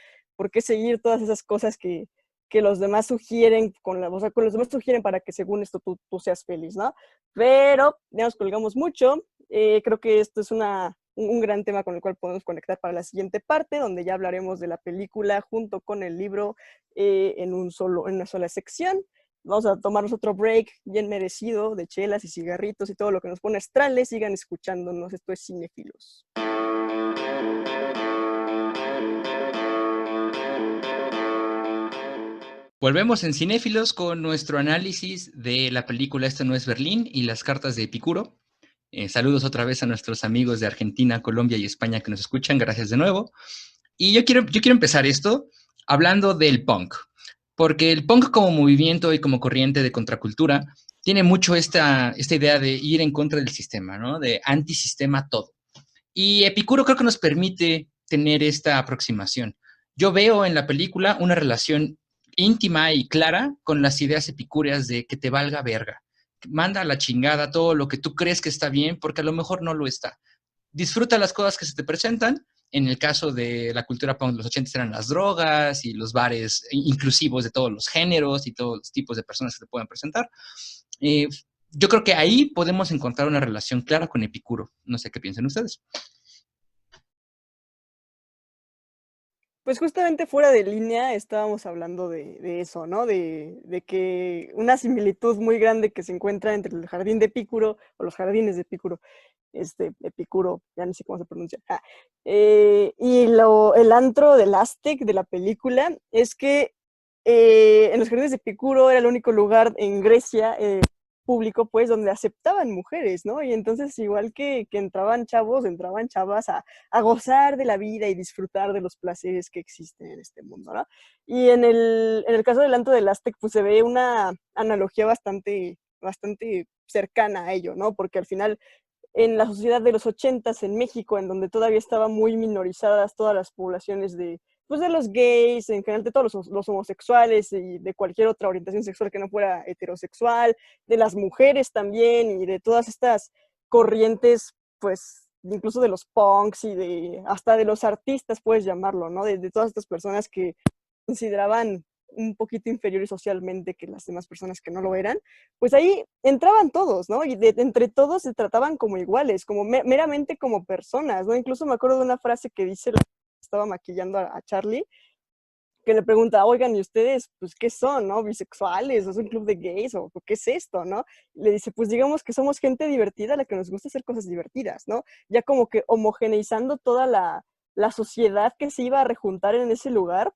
seguir todas esas cosas que los demás sugieren, o sea, con los demás sugieren para que según esto tú seas feliz, ¿no? Pero ya nos colgamos mucho. Creo que esto es un gran tema con el cual podemos conectar para la siguiente parte, donde ya hablaremos de la película junto con el libro en una sola sección. Vamos a tomarnos otro break bien merecido de chelas y cigarritos y todo lo que nos pone astrales. Sigan escuchándonos, esto es Cinéfilos. Volvemos en Cinéfilos con nuestro análisis de la película Esto no es Berlín y las cartas de Epicuro. Saludos otra vez a nuestros amigos de Argentina, Colombia y España que nos escuchan. Gracias de nuevo. Y yo quiero empezar esto hablando del punk, porque el punk como movimiento y como corriente de contracultura tiene mucho esta idea de ir en contra del sistema, ¿no? De antisistema todo. Y Epicuro creo que nos permite tener esta aproximación. Yo veo en la película una relación íntima y clara con las ideas epicúreas de que te valga verga. Manda a la chingada todo lo que tú crees que está bien, porque a lo mejor no lo está. Disfruta las cosas que se te presentan. En el caso de la cultura punk de los 80 eran las drogas y los bares inclusivos de todos los géneros y todos los tipos de personas que se puedan presentar. Yo creo que ahí podemos encontrar una relación clara con Epicuro. No sé qué piensan ustedes. Pues justamente fuera de línea estábamos hablando de eso, ¿no? De que una similitud muy grande que se encuentra entre el jardín de Epicuro, o los jardines de Epicuro, Epicuro, ya no sé cómo se pronuncia, y el antro del Aztec de la película, es que en los jardines de Epicuro era el único lugar en Grecia público, pues, donde aceptaban mujeres, ¿no? Y entonces, igual que entraban chavos, entraban chavas a gozar de la vida y disfrutar de los placeres que existen en este mundo, ¿no? Y en el caso del antro del Aztec, pues se ve una analogía bastante cercana a ello, ¿no? Porque al final, en la sociedad de los 80s en México, en donde todavía estaban muy minorizadas todas las poblaciones de los gays, en general de todos los homosexuales y de cualquier otra orientación sexual que no fuera heterosexual, de las mujeres también y de todas estas corrientes, pues incluso de los punks y hasta de los artistas, puedes llamarlo, ¿no? De todas estas personas que consideraban un poquito inferiores socialmente que las demás personas que no lo eran, pues ahí entraban todos, ¿no? Y entre todos se trataban como iguales, como meramente como personas, ¿no? Incluso me acuerdo de una frase que dice estaba maquillando a Charlie, que le pregunta, oigan, ¿y ustedes, pues, qué son, no? ¿Bisexuales? ¿O es un club de gays? ¿O qué es esto, no? Y le dice, pues, digamos que somos gente divertida a la que nos gusta hacer cosas divertidas, ¿no? Ya como que homogeneizando toda la sociedad que se iba a rejuntar en ese lugar,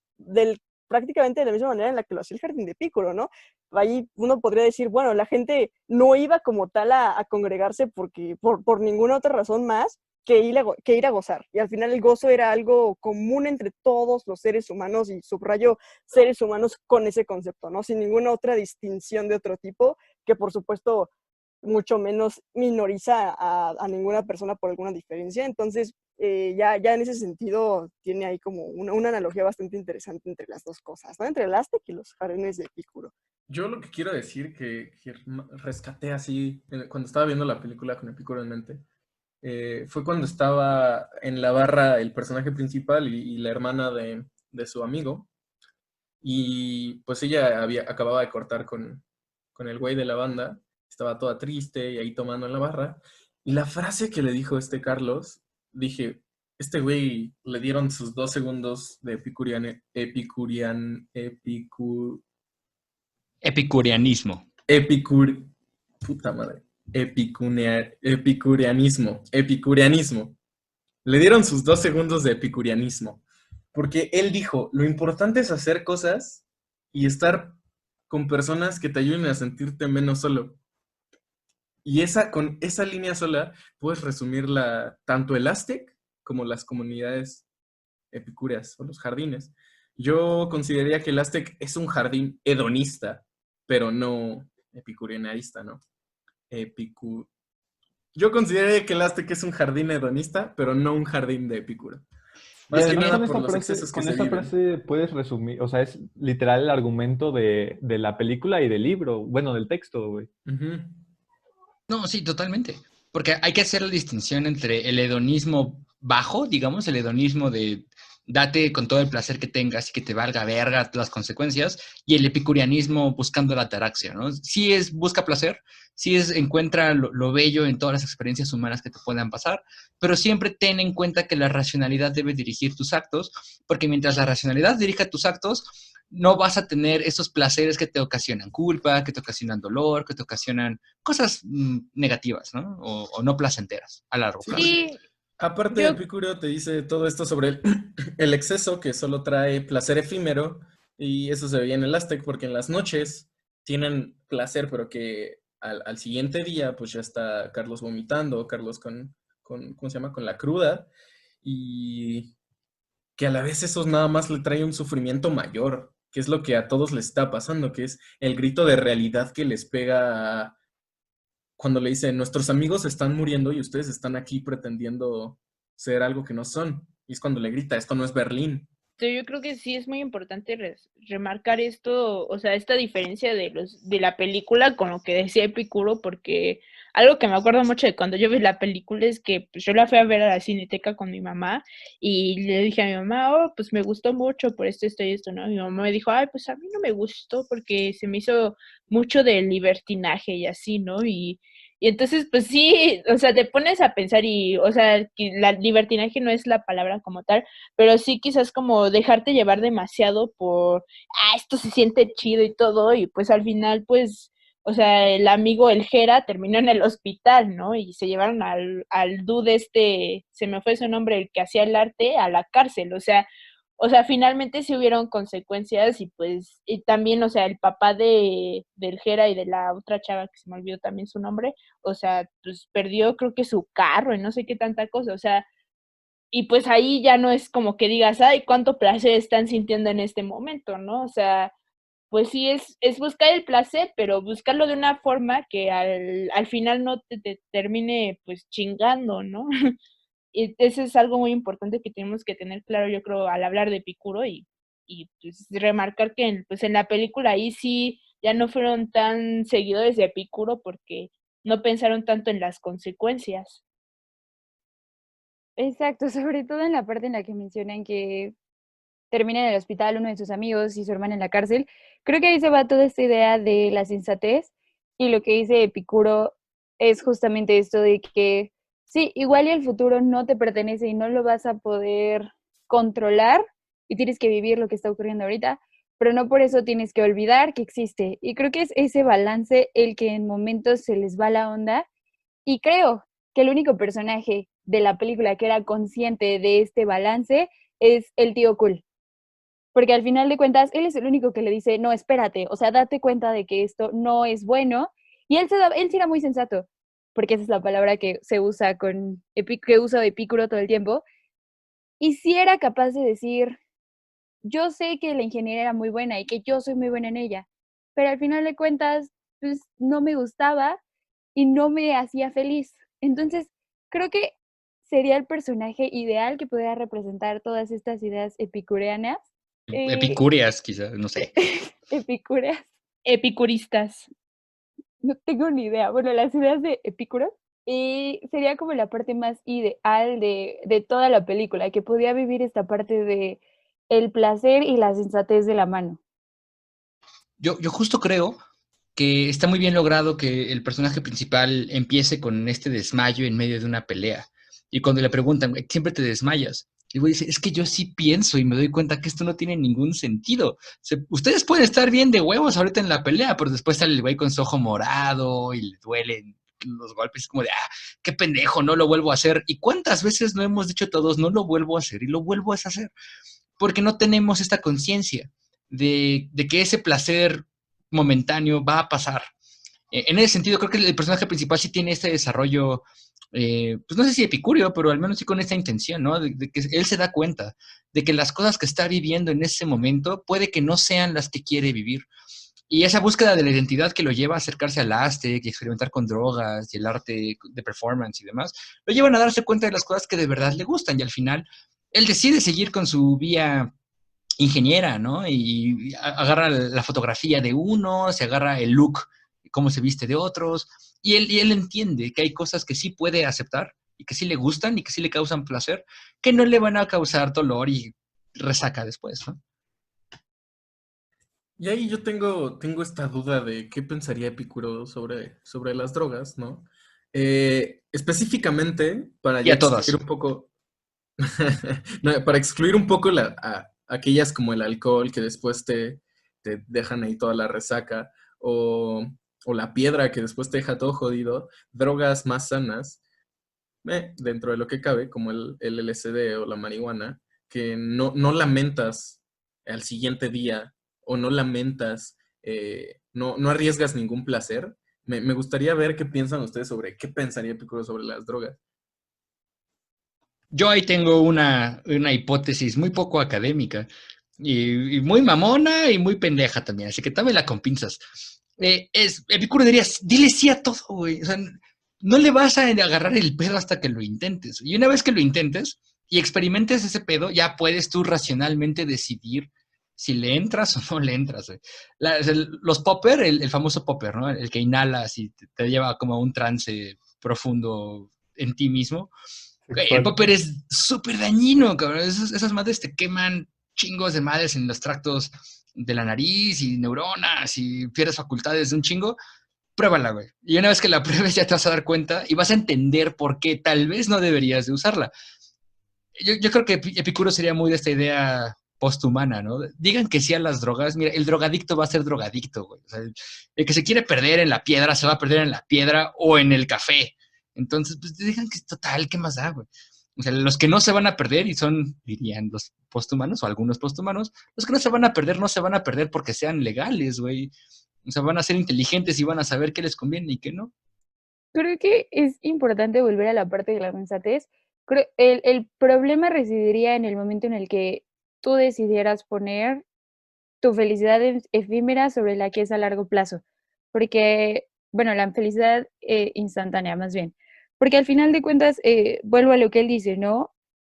prácticamente de la misma manera en la que lo hacía el Jardín de Epicuro, ¿no? Ahí uno podría decir, bueno, la gente no iba como tal a congregarse por ninguna otra razón más que ir a gozar. Y al final el gozo era algo común entre todos los seres humanos, y subrayo seres humanos con ese concepto, ¿no? Sin ninguna otra distinción de otro tipo, que por supuesto mucho menos minoriza a ninguna persona por alguna diferencia. Entonces, ya en ese sentido tiene ahí como una analogía bastante interesante entre las dos cosas, ¿no? Entre el Aztec y los jardines de Epicuro. Yo lo que quiero decir que rescaté así cuando estaba viendo la película con Epicuro en mente, fue cuando estaba en la barra el personaje principal y la hermana de su amigo, y pues ella acababa de cortar con el güey de la banda, estaba toda triste y ahí tomando en la barra, y la frase que le dijo este Carlos, dije, este güey le dieron sus 2 segundos de Epicurianismo. puta madre, epicureanismo. Le dieron sus 2 segundos de epicureanismo, porque él dijo, lo importante es hacer cosas y estar con personas que te ayuden a sentirte menos solo. Y con esa línea sola puedes resumirla tanto el Aztec como las comunidades epicúreas o los jardines. Yo consideraría que el Aztec es un jardín hedonista, pero no epicureanista, ¿no? Yo consideraría que el Aztec es un jardín hedonista, pero no un jardín de Epicuro. Y Más que además nada con por esa los frase, excesos que con se esa viven. frase puedes resumir, o sea, es literal el argumento de la película y del libro, bueno, del texto, güey. Ujú. No, sí, totalmente. Porque hay que hacer la distinción entre el hedonismo bajo, digamos, el hedonismo de date con todo el placer que tengas y que te valga verga las consecuencias, y el epicurianismo buscando la ataraxia, ¿no? Sí es busca placer, sí es encuentra lo bello en todas las experiencias humanas que te puedan pasar, pero siempre ten en cuenta que la racionalidad debe dirigir tus actos, porque mientras la racionalidad dirija tus actos, no vas a tener esos placeres que te ocasionan culpa, que te ocasionan dolor, que te ocasionan cosas negativas, ¿no? O no placenteras a largo plazo. Sí, Aparte, yo Epicuro te dice todo esto sobre el exceso, que solo trae placer efímero, y eso se veía en el Aztec, porque en las noches tienen placer, pero que al siguiente día, pues ya está Carlos vomitando, Carlos ¿cómo se llama? Con la cruda, y que a la vez eso nada más le trae un sufrimiento mayor, que es lo que a todos les está pasando, que es el grito de realidad que les pega cuando le dicen, nuestros amigos están muriendo y ustedes están aquí pretendiendo ser algo que no son. Y es cuando le grita, esto no es Berlín. yo creo que sí es muy importante remarcar esto, o sea, esta diferencia de la película con lo que decía Epicuro, porque algo que me acuerdo mucho de cuando yo vi la película es que pues, yo la fui a ver a la Cineteca con mi mamá y le dije a mi mamá, oh, pues me gustó mucho por esto y esto, ¿no? Mi mamá me dijo, ay, pues a mí no me gustó porque se me hizo mucho de libertinaje y así, ¿no? Y entonces, pues sí, o sea, te pones a pensar y, o sea, que la libertinaje no es la palabra como tal, pero sí quizás como dejarte llevar demasiado por, esto se siente chido y todo, y pues al final, pues, o sea, el amigo, el Jera, terminó en el hospital, ¿no? Y se llevaron al dude se me fue su nombre, el que hacía el arte, a la cárcel, o sea, finalmente sí hubieron consecuencias y pues, y también, o sea, el papá del Jera y de la otra chava, que se me olvidó también su nombre, o sea, pues perdió creo que su carro y no sé qué tanta cosa, o sea, y pues ahí ya no es como que digas, ay, cuánto placer están sintiendo en este momento, ¿no? O sea, pues sí es buscar el placer, pero buscarlo de una forma que al final no te termine pues chingando, ¿no? Y eso es algo muy importante que tenemos que tener claro, yo creo, al hablar de Epicuro y pues remarcar que pues en la película ahí sí ya no fueron tan seguidores de Epicuro porque no pensaron tanto en las consecuencias. Exacto, sobre todo en la parte en la que mencionan que termina en el hospital uno de sus amigos y su hermana en la cárcel. Creo que ahí se va toda esta idea de la sensatez y lo que dice Epicuro es justamente esto de que sí, igual y el futuro no te pertenece y no lo vas a poder controlar y tienes que vivir lo que está ocurriendo ahorita, pero no por eso tienes que olvidar que existe. Y creo que es ese balance el que en momentos se les va la onda y creo que el único personaje de la película que era consciente de este balance es el tío Cool. Porque al final de cuentas, él es el único que le dice, no, espérate, o sea, date cuenta de que esto no es bueno. Y él sí era muy sensato, porque esa es la palabra que se usa que usa Epicuro todo el tiempo. Y sí era capaz de decir, yo sé que la ingeniería era muy buena y que yo soy muy buena en ella, pero al final de cuentas, pues no me gustaba y no me hacía feliz. Entonces, creo que sería el personaje ideal que pudiera representar todas estas ideas epicureanas. Epicúreas, quizás, no sé. Epicúreas. Epicuristas. No tengo ni idea. Bueno, las ideas de Epicuro. Y sería como la parte más ideal de toda la película, que podía vivir esta parte de el placer y la sensatez de la mano. Yo justo creo que está muy bien logrado que el personaje principal empiece con este desmayo en medio de una pelea. Y cuando le preguntan, siempre te desmayas. Y el güey dice, es que yo sí pienso y me doy cuenta que esto no tiene ningún sentido. Ustedes pueden estar bien de huevos ahorita en la pelea, pero después sale el güey con su ojo morado y le duelen los golpes. Es como de, qué pendejo, no lo vuelvo a hacer. ¿Y cuántas veces no hemos dicho todos, no lo vuelvo a hacer y lo vuelvo a hacer? Porque no tenemos esta conciencia de que ese placer momentáneo va a pasar. En ese sentido, creo que el personaje principal sí tiene este desarrollo, pues no sé si epicúreo, pero al menos sí con esta intención, ¿no? De que él se da cuenta de que las cosas que está viviendo en ese momento puede que no sean las que quiere vivir. Y esa búsqueda de la identidad que lo lleva a acercarse al Aztec y experimentar con drogas y el arte de performance y demás, lo llevan a darse cuenta de las cosas que de verdad le gustan. Y al final, él decide seguir con su vía ingeniera, ¿no? Y agarra la fotografía de uno, se agarra el look, cómo se viste de otros, y él entiende que hay cosas que sí puede aceptar y que sí le gustan y que sí le causan placer, que no le van a causar dolor y resaca después, ¿no? Y ahí yo tengo esta duda de qué pensaría Epicuro sobre las drogas, ¿no? Específicamente, para Y ya a todas. excluir un poco, no, para excluir un poco aquellas como el alcohol que después te dejan ahí toda la resaca, o la piedra que después te deja todo jodido, drogas más sanas, dentro de lo que cabe, como el LSD o la marihuana, que no lamentas al siguiente día o no lamentas, no arriesgas ningún placer. Me gustaría ver qué piensan ustedes sobre qué pensaría Epicuro sobre las drogas. Yo ahí tengo una hipótesis muy poco académica y muy mamona y muy pendeja también, así que tómela con pinzas. Epicuro diría, dile sí a todo, güey. O sea, no le vas a agarrar el pedo hasta que lo intentes. Y una vez que lo intentes y experimentes ese pedo, ya puedes tú racionalmente decidir si le entras o no le entras, güey. Los popper, el famoso popper, ¿no? El que inhalas y te lleva como a un trance profundo en ti mismo. El popper es súper dañino, cabrón. Esas madres te queman chingos de madres en los tractos de la nariz y neuronas y pierdes facultades de un chingo. Pruébala, güey. Y una vez que la pruebes ya te vas a dar cuenta y vas a entender por qué tal vez no deberías de usarla. Yo creo que Epicuro sería muy de esta idea posthumana, ¿no? Digan que sí a las drogas. Mira, el drogadicto va a ser drogadicto, güey. O sea, el que se quiere perder en la piedra se va a perder en la piedra o en el café. Entonces, pues digan que es total, ¿qué más da, güey? O sea, los que no se van a perder, y son, dirían los posthumanos o algunos posthumanos, los que no se van a perder, no se van a perder porque sean legales, güey. O sea, van a ser inteligentes y van a saber qué les conviene y qué no. Creo que es importante volver a la parte de la sensatez. Creo, el problema residiría en el momento en el que tú decidieras poner tu felicidad efímera sobre la que es a largo plazo. Porque, bueno, la felicidad instantánea, más bien. Porque al final de cuentas, vuelvo a lo que él dice, ¿no?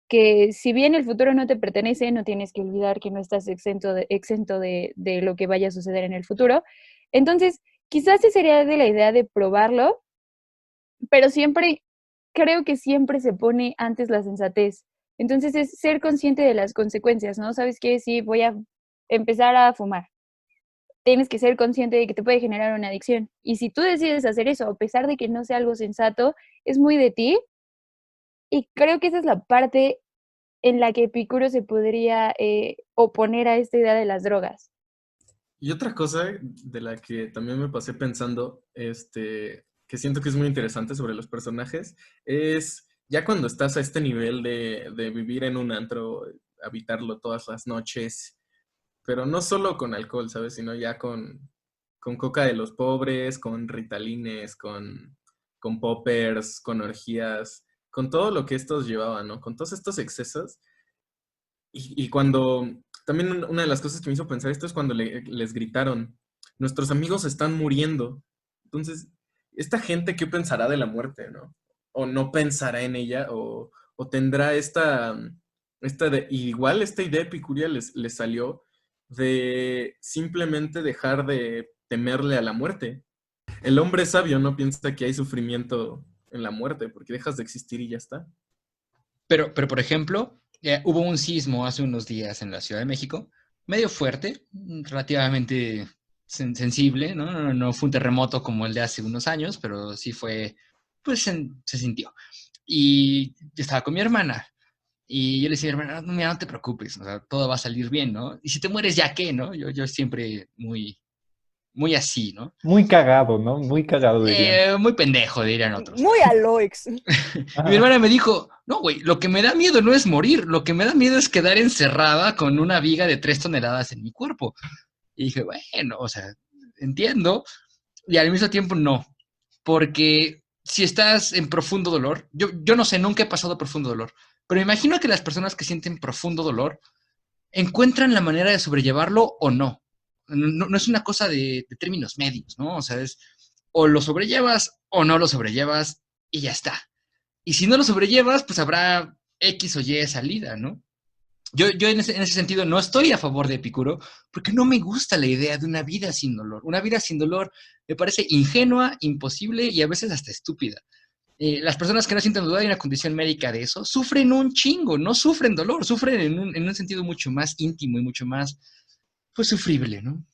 Que si bien el futuro no te pertenece, no tienes que olvidar que no estás exento de lo que vaya a suceder en el futuro. Entonces, quizás sí sería de la idea de probarlo, pero siempre, creo que siempre se pone antes la sensatez. Entonces es ser consciente de las consecuencias, ¿no? ¿Sabes qué? Sí, voy a empezar a fumar. Tienes que ser consciente de que te puede generar una adicción. Y si tú decides hacer eso, a pesar de que no sea algo sensato, es muy de ti. Y creo que esa es la parte en la que Epicuro se podría oponer a esta idea de las drogas. Y otra cosa de la que también me pasé pensando, que siento que es muy interesante sobre los personajes, es ya cuando estás a este nivel de vivir en un antro, habitarlo todas las noches, pero no solo con alcohol, ¿sabes? Sino ya con coca de los pobres, con ritalines, con poppers, con orgías, con todo lo que estos llevaban, ¿no? Con todos estos excesos. Y cuando, también una de las cosas que me hizo pensar esto es cuando les gritaron, nuestros amigos están muriendo. Entonces, ¿esta gente qué pensará de la muerte, no? O no pensará en ella, o tendrá igual esta idea epicuria les salió de simplemente dejar de temerle a la muerte. El hombre sabio no piensa que hay sufrimiento en la muerte, porque dejas de existir y ya está. Pero por ejemplo, hubo un sismo hace unos días en la Ciudad de México, medio fuerte, relativamente sensible, ¿no? No fue un terremoto como el de hace unos años, pero sí fue, pues se sintió. Y yo estaba con mi hermana, y yo le decía a mi hermana, no, mira, no te preocupes, o sea, todo va a salir bien, ¿no? Y si te mueres, ¿ya qué, no? Yo siempre muy así, ¿no? Muy cagado, ¿no? Muy cagado, dirían. Muy pendejo, dirían otros. Muy Aloix. Y mi hermana me dijo, no, güey, lo que me da miedo no es morir, lo que me da miedo es quedar encerrada con una viga de 3 toneladas en mi cuerpo. Y dije, bueno, o sea, entiendo, y al mismo tiempo no, porque si estás en profundo dolor, yo no sé, nunca he pasado profundo dolor, pero me imagino que las personas que sienten profundo dolor encuentran la manera de sobrellevarlo o no. No es una cosa de términos medios, ¿no? O sea, es o lo sobrellevas o no lo sobrellevas y ya está. Y si no lo sobrellevas, pues habrá X o Y salida, ¿no? Yo en ese sentido no estoy a favor de Epicuro porque no me gusta la idea de una vida sin dolor. Una vida sin dolor me parece ingenua, imposible y a veces hasta estúpida. Las personas que no sienten dolor, hay una condición médica de eso, sufren un chingo, no sufren dolor, sufren en un sentido mucho más íntimo y mucho más, pues, sufrible, ¿no?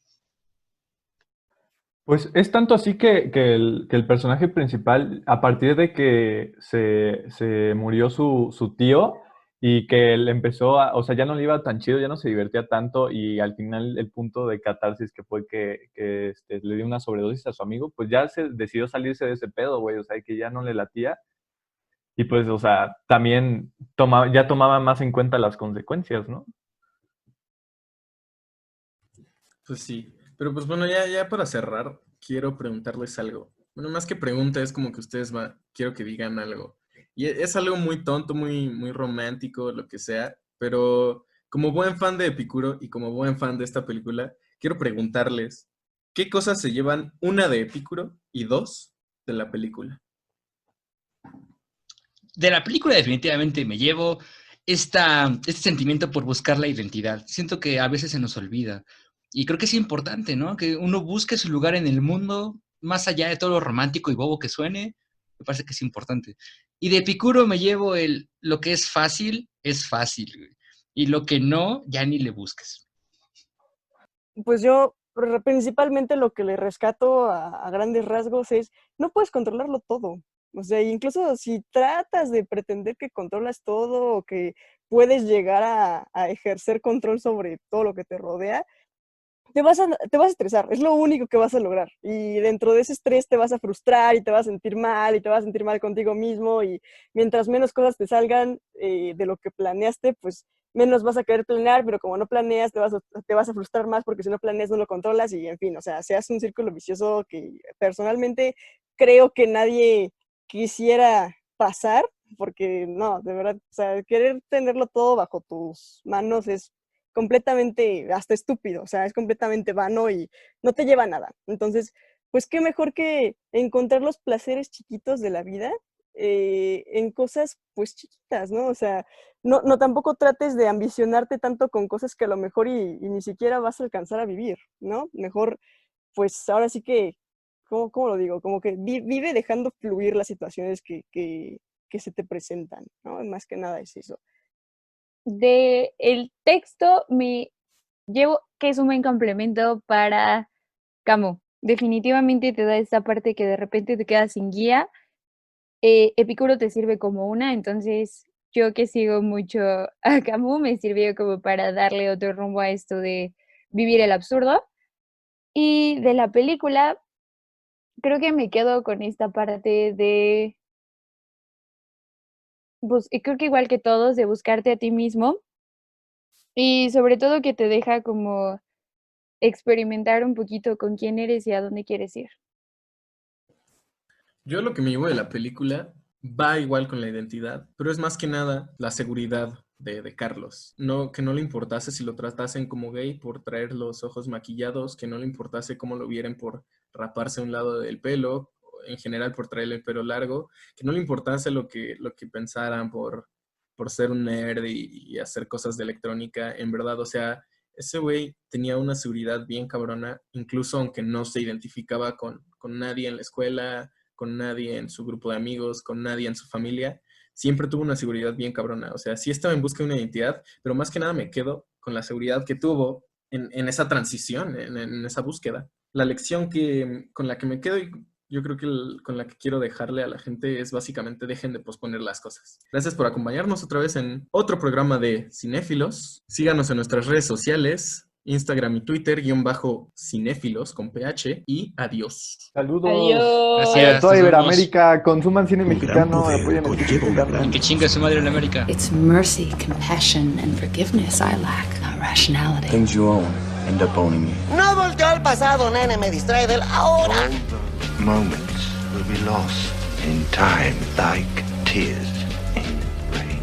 Pues es tanto así que el personaje principal, a partir de que se murió su tío y que él empezó o sea, ya no le iba tan chido, ya no se divertía tanto y al final el punto de catarsis que fue que le dio una sobredosis a su amigo, pues ya se decidió salirse de ese pedo, güey, o sea, que ya no le latía y pues, o sea, también ya tomaba más en cuenta las consecuencias, ¿no? Pues sí. Pero pues bueno, ya para cerrar, quiero preguntarles algo. Bueno, más que pregunta, es como que quiero que digan algo. Y es algo muy tonto, muy romántico, lo que sea, pero como buen fan de Epicuro y como buen fan de esta película, quiero preguntarles, ¿qué cosas se llevan, una, de Epicuro y dos, de la película? De la película definitivamente me llevo este sentimiento por buscar la identidad. Siento que a veces se nos olvida. Y creo que es importante, ¿no? Que uno busque su lugar en el mundo, más allá de todo lo romántico y bobo que suene, me parece que es importante. Y de Epicuro me llevo lo que es fácil, güey. Y lo que no, ya ni le busques. Pues yo principalmente lo que le rescato a grandes rasgos es, no puedes controlarlo todo. O sea, incluso si tratas de pretender que controlas todo o que puedes llegar a ejercer control sobre todo lo que te rodea, te vas a estresar, es lo único que vas a lograr. Y dentro de ese estrés te vas a frustrar y te vas a sentir mal y te vas a sentir mal contigo mismo y mientras menos cosas te salgan de lo que planeaste, pues menos vas a querer planear, pero como no planeas te vas a frustrar más porque si no planeas no lo controlas y en fin, o sea, se hace un círculo vicioso que personalmente creo que nadie quisiera pasar porque no, de verdad, o sea, querer tenerlo todo bajo tus manos es completamente hasta estúpido, o sea, es completamente vano y no te lleva a nada. Entonces, pues qué mejor que encontrar los placeres chiquitos de la vida en cosas pues chiquitas, ¿no? O sea, no tampoco trates de ambicionarte tanto con cosas que a lo mejor y ni siquiera vas a alcanzar a vivir, ¿no? Mejor, pues ahora sí que, ¿cómo lo digo? Como que vive dejando fluir las situaciones que se te presentan, ¿no? Más que nada es eso. De el texto me llevo que es un buen complemento para Camus. Definitivamente te da esta parte que de repente te quedas sin guía. Epicuro te sirve como una, entonces yo que sigo mucho a Camus me sirvió como para darle otro rumbo a esto de vivir el absurdo. Y de la película, creo que me quedo con esta parte de, pues, y creo que igual que todos, de buscarte a ti mismo y sobre todo que te deja como experimentar un poquito con quién eres y a dónde quieres ir. Yo lo que me llevo de la película va igual con la identidad, pero es más que nada la seguridad de Carlos. No, que no le importase si lo tratasen como gay por traer los ojos maquillados, que no le importase cómo lo vieran por raparse un lado del pelo, en general por traer el pelo largo, que no le importase lo que pensaran por ser un nerd y hacer cosas de electrónica, en verdad, o sea, ese güey tenía una seguridad bien cabrona, incluso aunque no se identificaba con nadie en la escuela, con nadie en su grupo de amigos, con nadie en su familia, siempre tuvo una seguridad bien cabrona, o sea, sí estaba en busca de una identidad, pero más que nada me quedo con la seguridad que tuvo en esa transición, en esa búsqueda. La lección con la que me quedo y yo creo que con la que quiero dejarle a la gente es básicamente dejen de posponer las cosas. Gracias por acompañarnos otra vez en otro programa de Cinéfilos. Síganos en nuestras redes sociales, Instagram y Twitter, _cinéfilos con PH, y adiós. Saludos. Adiós. A toda Iberoamérica, consuman cine mexicano, apoyen el cine Y mexicano. que chinga su madre en América. It's mercy, compassion, and forgiveness I lack, not rationality. Things you own end up owning you. No volteo al pasado, nene, me distrae del ahora. Moments will be lost in time like tears in rain.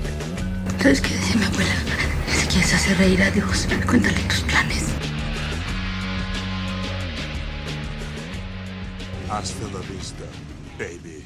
¿Sabes qué decía mi abuela? Si quieres hacer reír a Dios, cuéntale tus planes. Hasta la vista, baby.